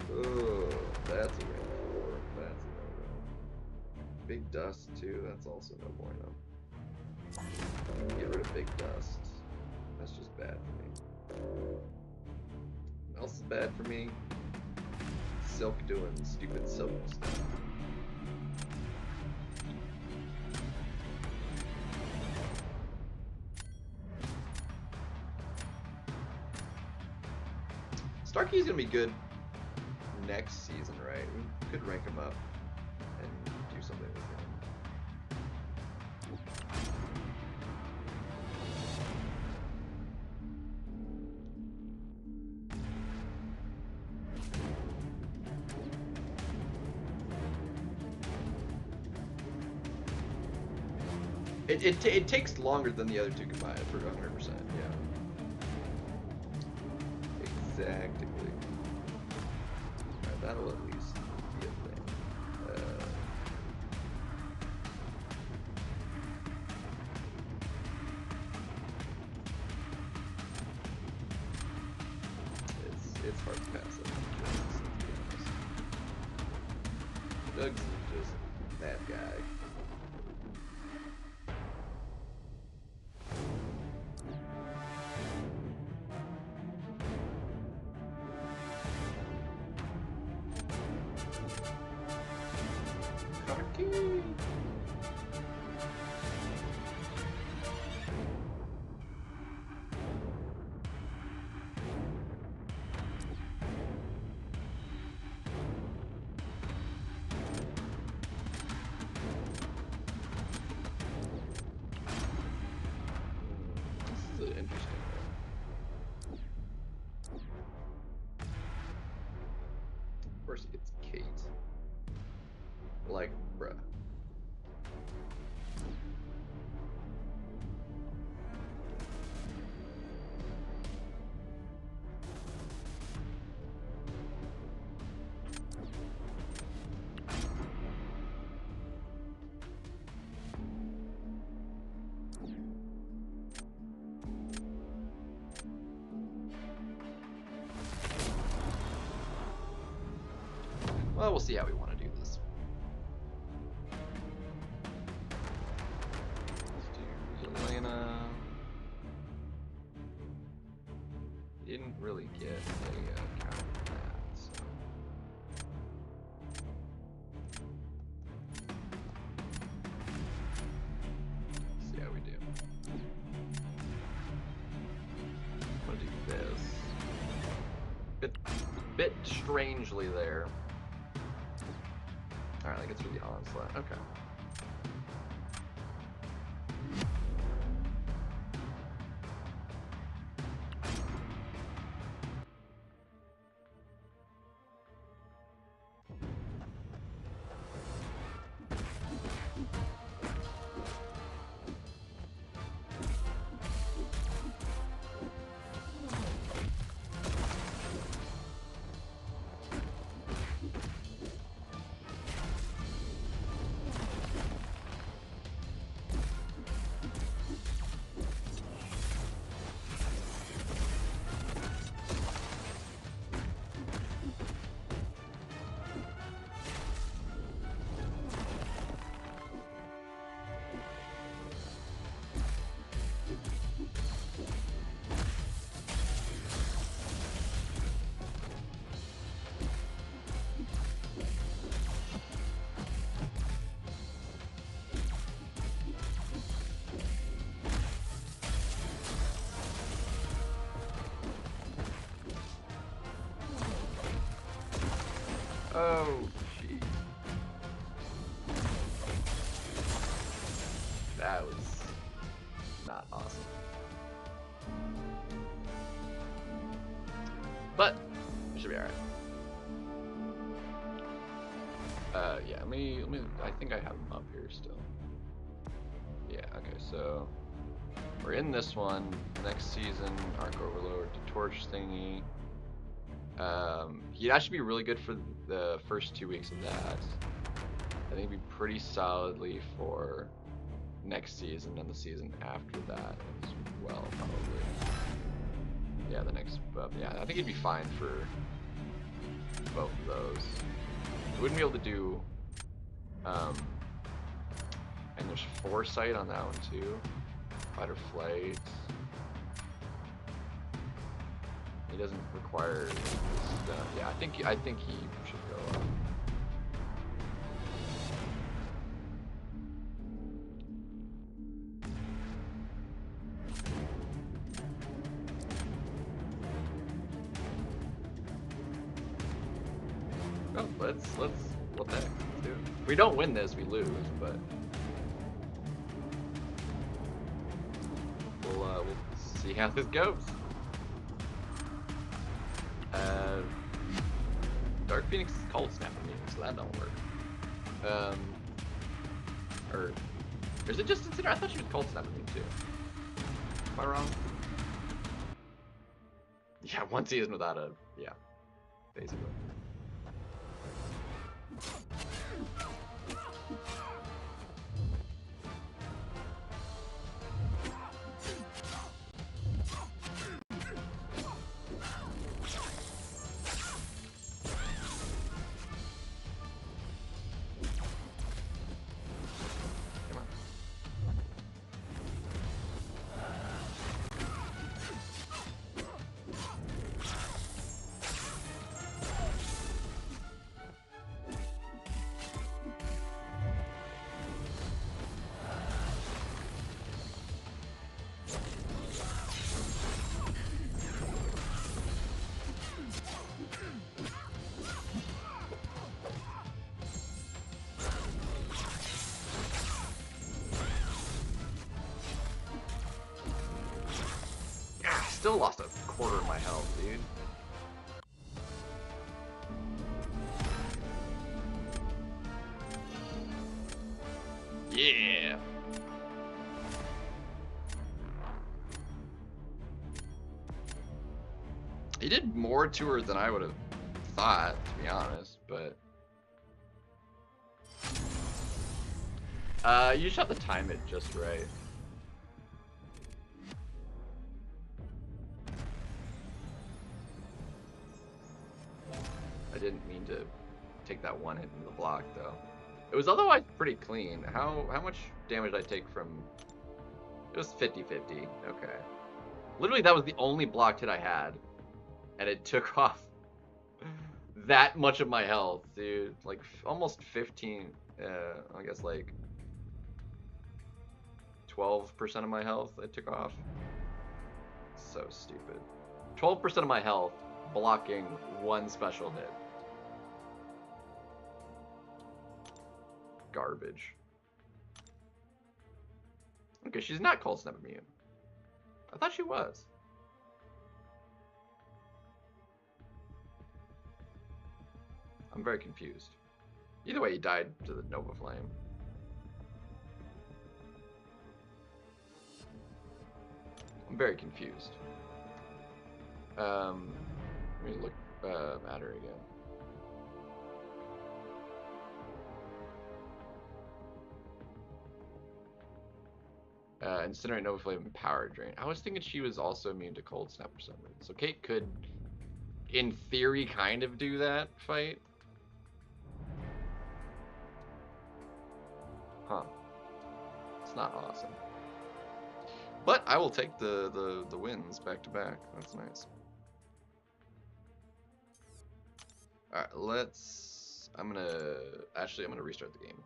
Oh, that's a round 4. That's a no-go. Big dust too, that's also no bueno. Get rid of Big Dust. That's just bad for me. What else is bad for me? Silk doing stupid silk stuff. Starkey's gonna be good next season, right? We could rank him up and do something with him. It takes longer than the other two combined for 100%, yeah. Exactly. Alright, that'll at least be a thing. It's hard to pass up. Doug's just that guy. First it's Kate. Like, bruh. Well, we'll see how we want to do this. Let's do Yelena. Didn't really get a count on that, so. Let's see how we do. I'm gonna do this. Bit strangely there. Alright, that gets through the onslaught. Okay. Oh, jeez. That was not awesome. But it should be alright. Yeah, let me, I think I have them up here still. Yeah, okay, so we're in this one. Next season, Arc Overlord, the Torch thingy. He'd actually be really good for the first 2 weeks of that. I think he'd be pretty solidly for next season and the season after that as well, probably. Yeah, the next, yeah, I think he'd be fine for both of those. We wouldn't be able to do And there's foresight on that one too. Fight or flight. He doesn't require stuff. Yeah, I think he should go up. Oh, let's what the heck? Let's do it. If we don't win this, we lose, but we'll see how this goes. Dark Phoenix is cold snapping me, so that don't work. Or is it just Incineroar? I thought she was cold snapping me too. Am I wrong? Yeah, one season without a basically. Still lost a quarter of my health, dude. Yeah. He did more to her than I would have thought, to be honest, but you just have to time it just right. I didn't mean to take that one hit into the block though. It was otherwise pretty clean. How much damage did I take from? It was 50-50. Okay. Literally that was the only blocked hit I had. And it took off that much of my health, dude. Like almost 15, I guess like 12% of my health I took off. So stupid. 12% of my health blocking one special hit. Garbage. Okay, she's not cold snap immune. I thought she was. I'm very confused. Either way, he died to the Nova Flame. I'm very confused. Let me look at her again. Incinerate, Nova Flame, and Power Drain. I was thinking she was also immune to Cold Snap for some reason. So Kate could, in theory, kind of do that fight. Huh. It's not awesome. But I will take the wins back to back. That's nice. Alright, I'm gonna restart the game.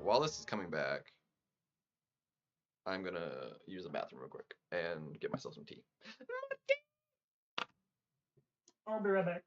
While this is coming back, I'm gonna use the bathroom real quick and get myself some tea. I'll be right back.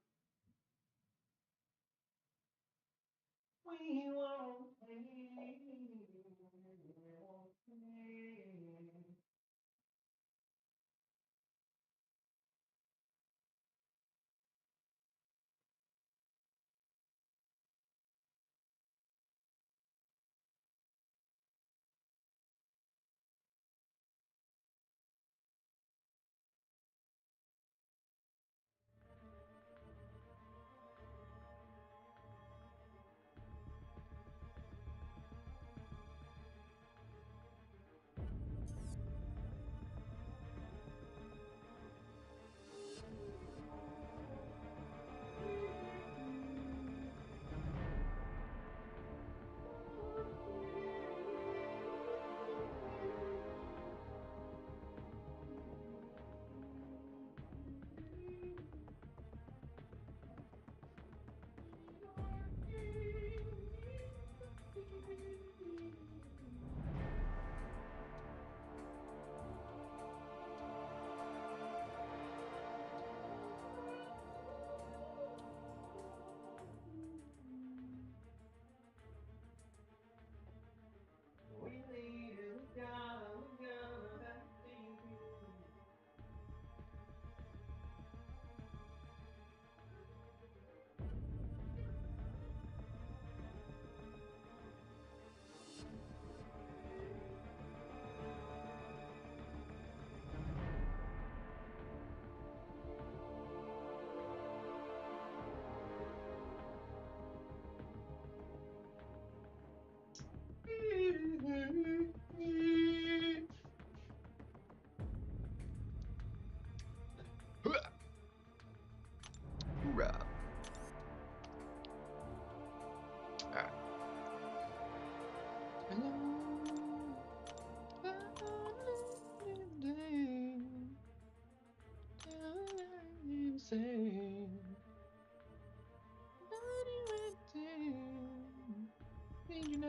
you now.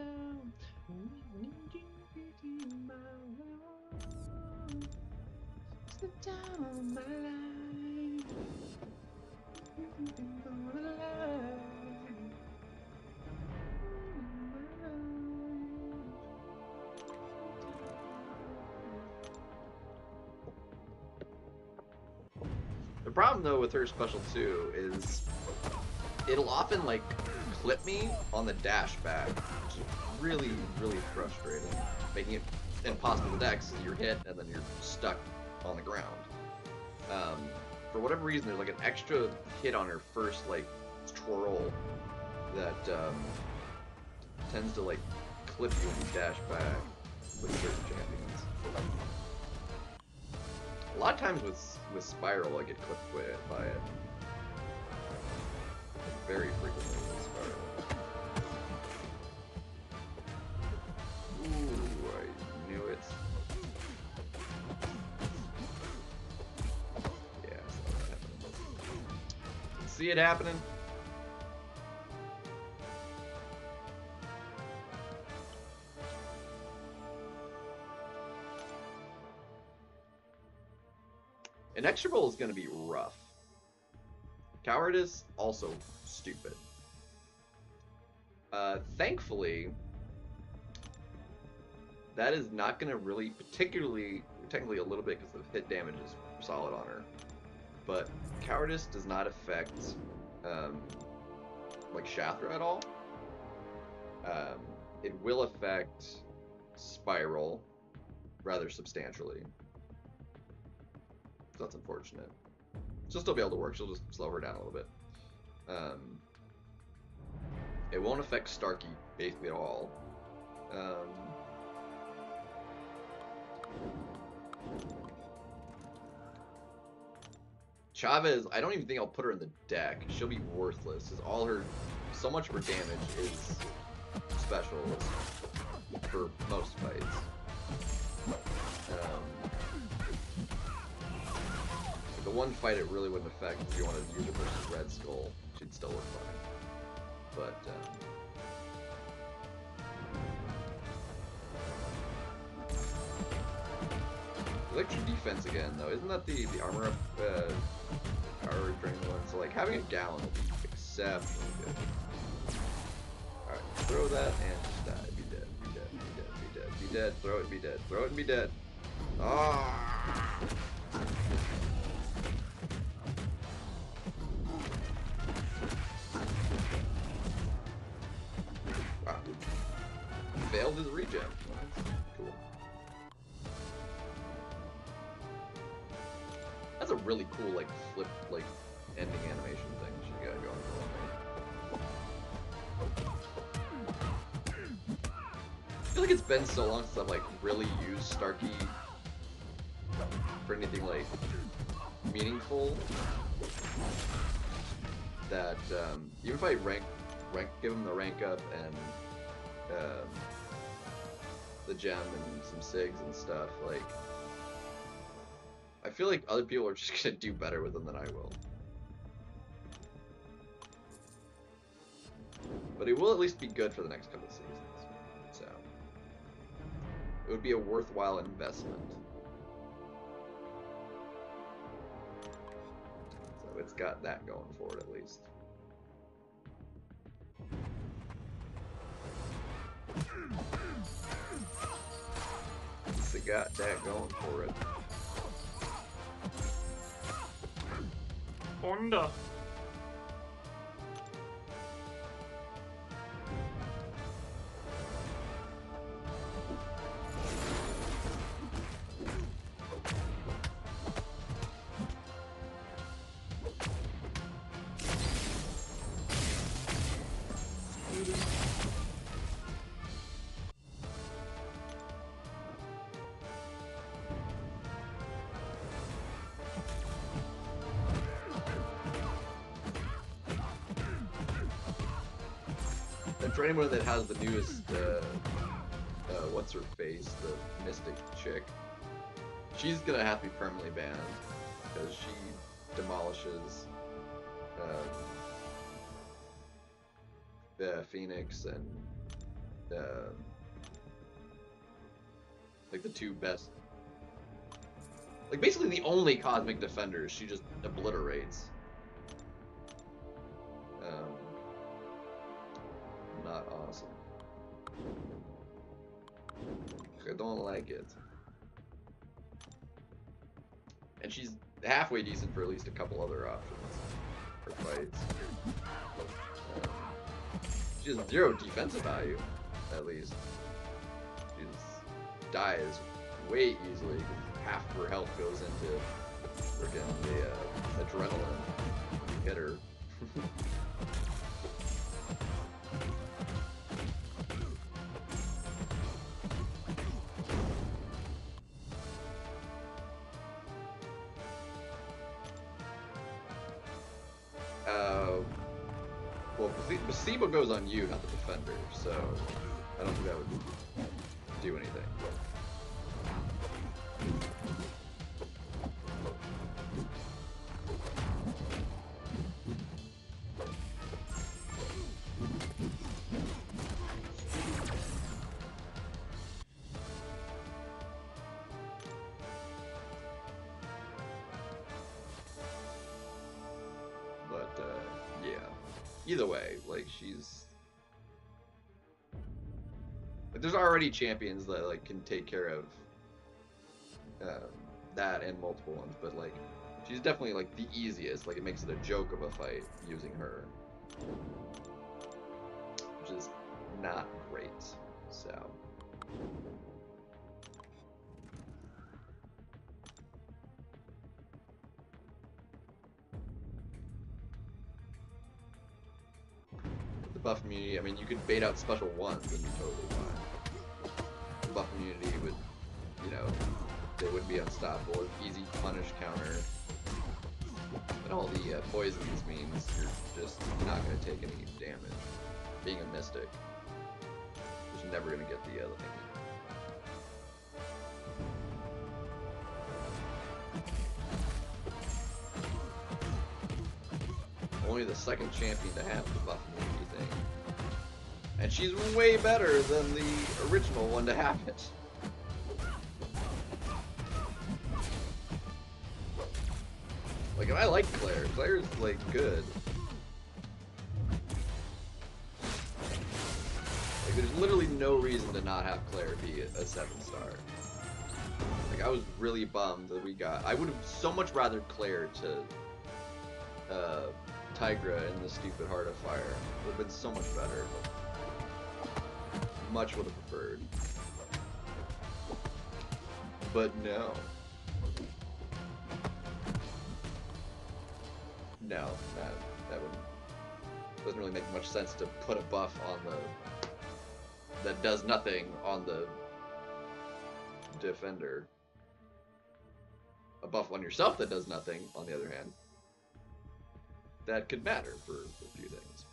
Need you in my life. It's the time of my life. I'm gonna lie. My life. The problem though with her special too is it'll often like clip me on the dash back, which is really, really frustrating, making it impossible to dex because you're hit and then you're stuck on the ground. For whatever reason, there's like an extra hit on her first like twirl that tends to like clip you when you dash back with certain champions. A lot of times with Spiral, I get clipped by it. Very frequently with Spiral. Ooh, I knew it. Yeah, I saw that happening. See it happening? Inexorable is going to be rough. Cowardice, also stupid. Thankfully, that is not going to really, technically a little bit because the hit damage is solid on her. But Cowardice does not affect, like, Shathra at all. It will affect Spiral rather substantially. So that's unfortunate. She'll still be able to work, she'll just slow her down a little bit. It won't affect Starkey basically at all. Chavez, I don't even think I'll put her in the deck. She'll be worthless, because so much of her damage is special for most fights. The one fight it really wouldn't affect if you want to use it versus Red Skull, she'd still work fine. But, Electric Defense again, though. Isn't that the armor up, power drain one? So, like, having a Gallon would be exceptionally good. Alright, throw that and just die. Be dead, be dead, be dead, be dead, be dead. Throw it, be dead. Throw it and be dead. Ah! Wow. Failed his regen. Cool. That's a really cool, like, flip, like, ending animation thing she got going on. I feel like it's been so long since I've, like, really used Starkey for anything, like, meaningful that, even if I give him the rank up and, the gem and some SIGs and stuff, like, I feel like other people are just gonna do better with them than I will. But it will at least be good for the next couple of seasons. So, it would be a worthwhile investment. So it's got that going for it at least. It's got that going for it. Honda. And for anyone that has the newest, what's her face, the Mystic chick, she's gonna have to be permanently banned because she demolishes the Phoenix and like the two best, like basically the only cosmic defenders she just obliterates. Not awesome. I don't like it. And she's halfway decent for at least a couple other options for fights. She has 0 defensive value, at least. She just dies way easily because half of her health goes into freaking the adrenaline when you hit her. Well, placebo goes on you, not the defender, so I don't think that would do anything. Yeah. Either way, like, she's... like, there's already champions that, like, can take care of that and multiple ones, but, like, she's definitely, like, the easiest. Like, it makes it a joke of a fight using her. Which is not great, so... buff immunity, I mean, you could bait out special ones and be totally fine. The buff immunity would, you know, they would be unstoppable. Easy punish counter. And all the poisons means you're just not going to take any damage. Being a mystic, you're never going to get the other thing. Only the second champion to have the buff immunity thing. And she's way better than the original one to have it. Like, I like Claire. Claire's, like, good. Like, there's literally no reason to not have Claire be a 7-star. Like, I was really bummed that we got... I would have so much rather Claire to... Tigra in the stupid Heart of Fire. It would have been so much better. Much would have preferred. But no. No, that wouldn't... doesn't really make much sense to put a buff on the... that does nothing on the defender. A buff on yourself that does nothing, on the other hand. That could matter for a few things.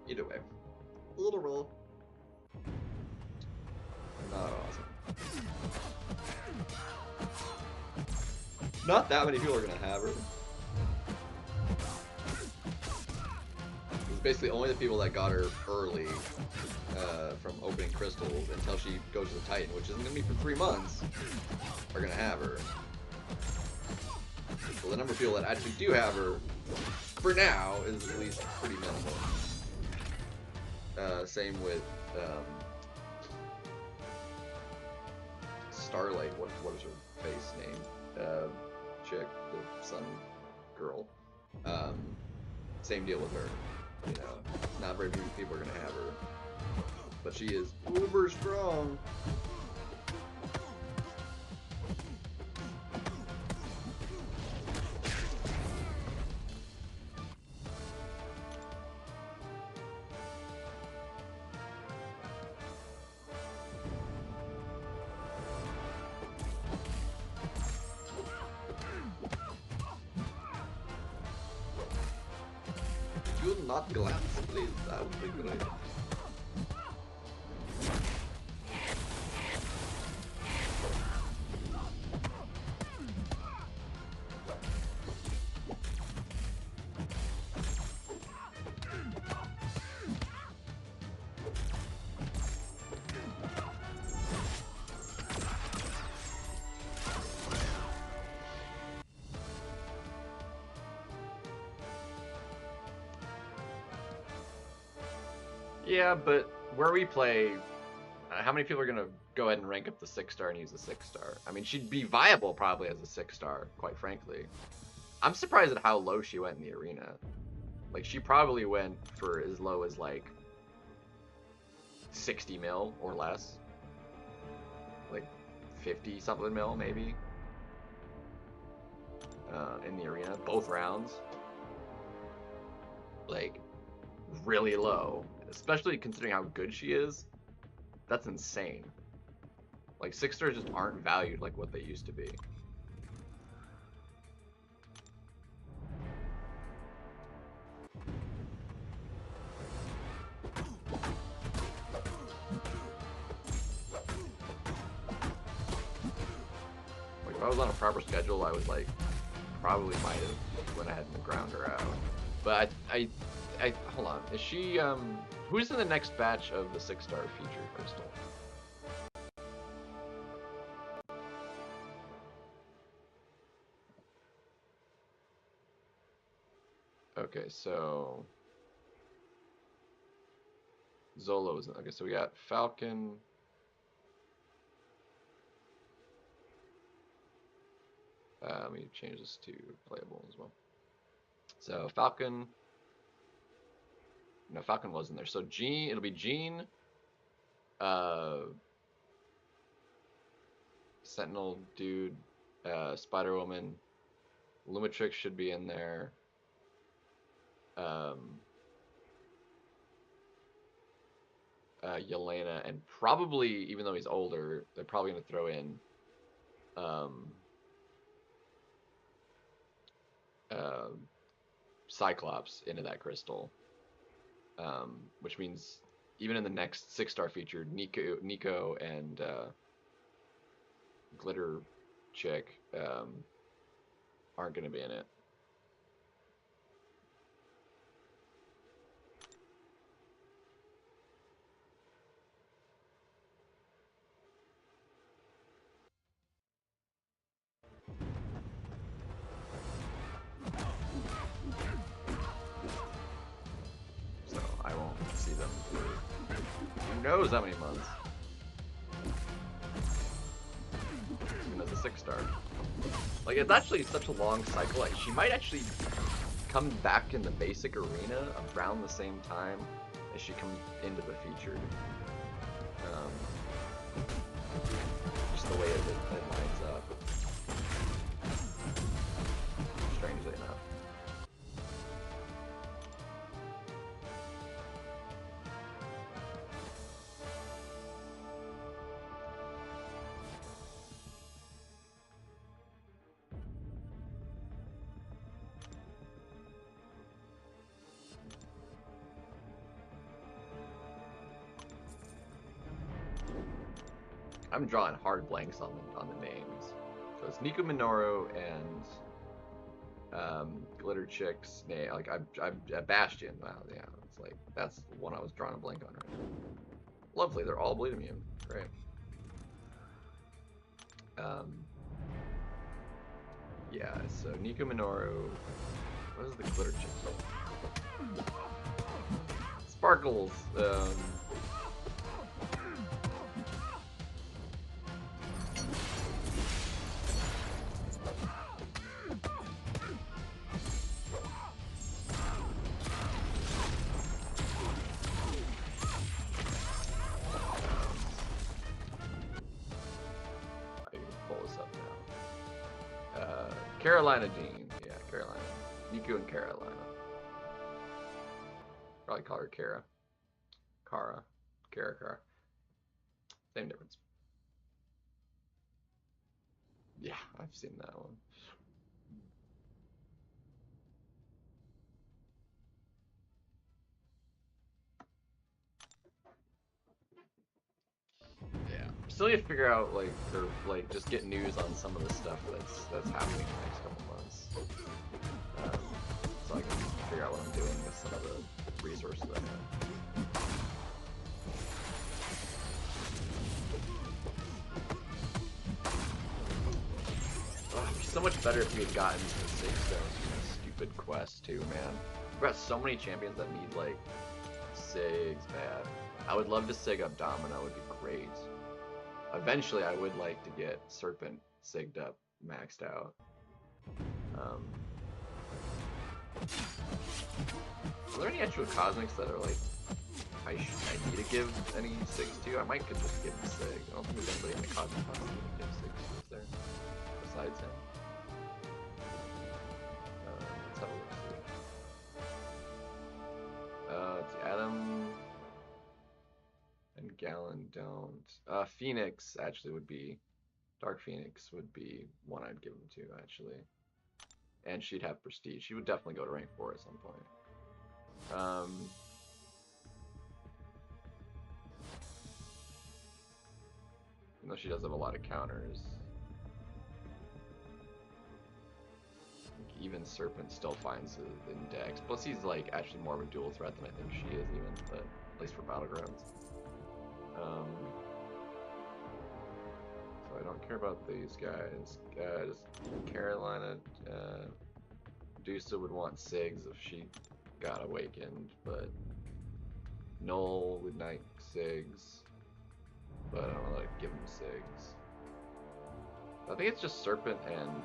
Either way, literal. Not awesome. Not that many people are gonna have her. It's basically only the people that got her early from opening crystals until she goes to the Titan, which isn't gonna be for 3 months, are gonna have her. So the number of people that actually do have her, for now, is at least pretty minimal. Same with Starlight. What is her face name? Chick, the sun girl. Same deal with her. You know, not very many people are gonna have her, but she is uber strong. not glance, please. That would be great. Yeah, but where we play, how many people are gonna go ahead and rank up the 6-star and use a 6-star? I mean, she'd be viable probably as a 6-star, quite frankly. I'm surprised at how low she went in the arena. Like, she probably went for as low as like 60 mil or less. Like 50 something mil maybe. In the arena, both rounds. Like, really low. Especially considering how good she is. That's insane. Like, 6-stars just aren't valued like what they used to be. Like, if I was on a proper schedule, I would, like, probably might have went ahead and ground her out. But I hold on. Is she, who's in the next batch of the 6-star featured crystal? Okay, so Zolo is okay. So we got Falcon. Let me change this to playable as well. So Falcon. No, Falcon wasn't there. So Jean, it'll be Jean. Sentinel dude, Spider Woman, Lumitrix should be in there. Yelena, and probably, even though he's older, they're probably going to throw in Cyclops into that crystal. Which means even in the next 6-star featured, Nico and Glitter Chick aren't going to be in it. So I won't see them for who knows how many months. Even as a 6-star. Like, it's actually such a long cycle. Like, she might actually come back in the basic arena around the same time as she comes into the featured. Just the way it lines up. Strangely enough. I'm drawing hard blanks on the names. So it's Nico Minoru and Glitter Chick's name. Like I Bastion. Wow, yeah, it's like that's the one I was drawing a blank on right now. Lovely, they're all bleed immune. Great. Yeah. So Nico Minoru. What is the Glitter Chick's name? Sparkles. Carolina Dean. Yeah, Carolina. Nico and Carolina. Probably call her Kara. Kara. Kara. Same difference. Yeah, I've seen that one. still need to figure out like, or like, just get news on some of the stuff that's happening in the next couple months, so I can figure out what I'm doing with some of the resources I have. Oh, it'd be so much better if we had gotten to the 6 stones from that stupid quest too, man. We've got so many champions that need like Sigs bad. I would love to Sig up Domino, would be great. Eventually, I would like to get Serpent Sigged up, maxed out. Are there any actual Cosmics that are like I need to give any Sigs to? I might could just give him Sig. I don't think there's anybody in the Cosmic class that would give Sigs to, is there? Besides him. Let's have a look. See. It's Adam and Gallon don't. Phoenix actually would be. Dark Phoenix would be one I'd give him to, actually. And she'd have prestige. She would definitely go to rank 4 at some point. Even though she does have a lot of counters. Even Serpent still finds it in decks. Plus he's like actually more of a dual threat than I think she is even, but at least for Battlegrounds. So I don't care about these guys. Just Carolina, Dusa would want Sigs if she got awakened, but Noel would like Sigs, but I don't know, like give him Sigs. I think it's just Serpent and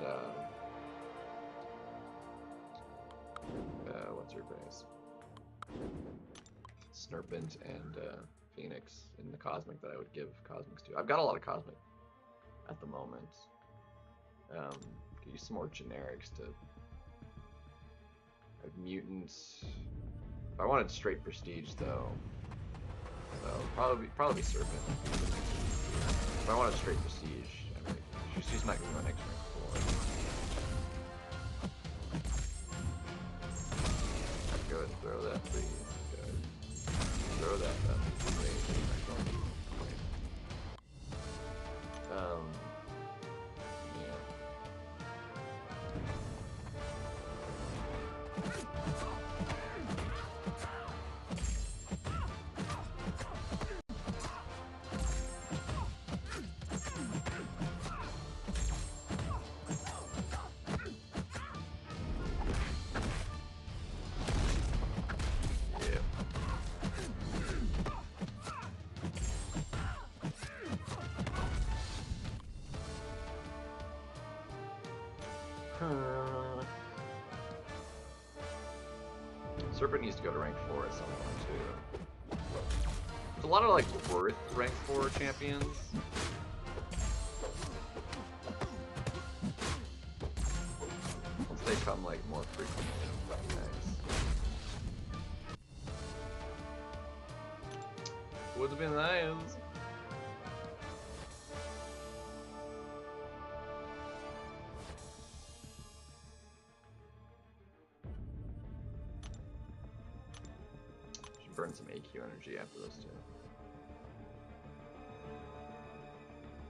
what's her face? Serpent and Phoenix in the Cosmic that I would give Cosmics to. I've got a lot of Cosmic at the moment. Could use some more generics to have mutants. If I wanted straight prestige though, so probably Serpent. If I wanted straight prestige, I mean, she's not gonna go next rank 4. Go ahead and throw that, please. Go ahead. Throw that. That's amazing. Serpent needs to go to rank 4 at some point too. There's a lot of like worth rank 4 champions. Once they come like more frequently, that'd be nice. Would have been nice. Burn some AQ energy after those two.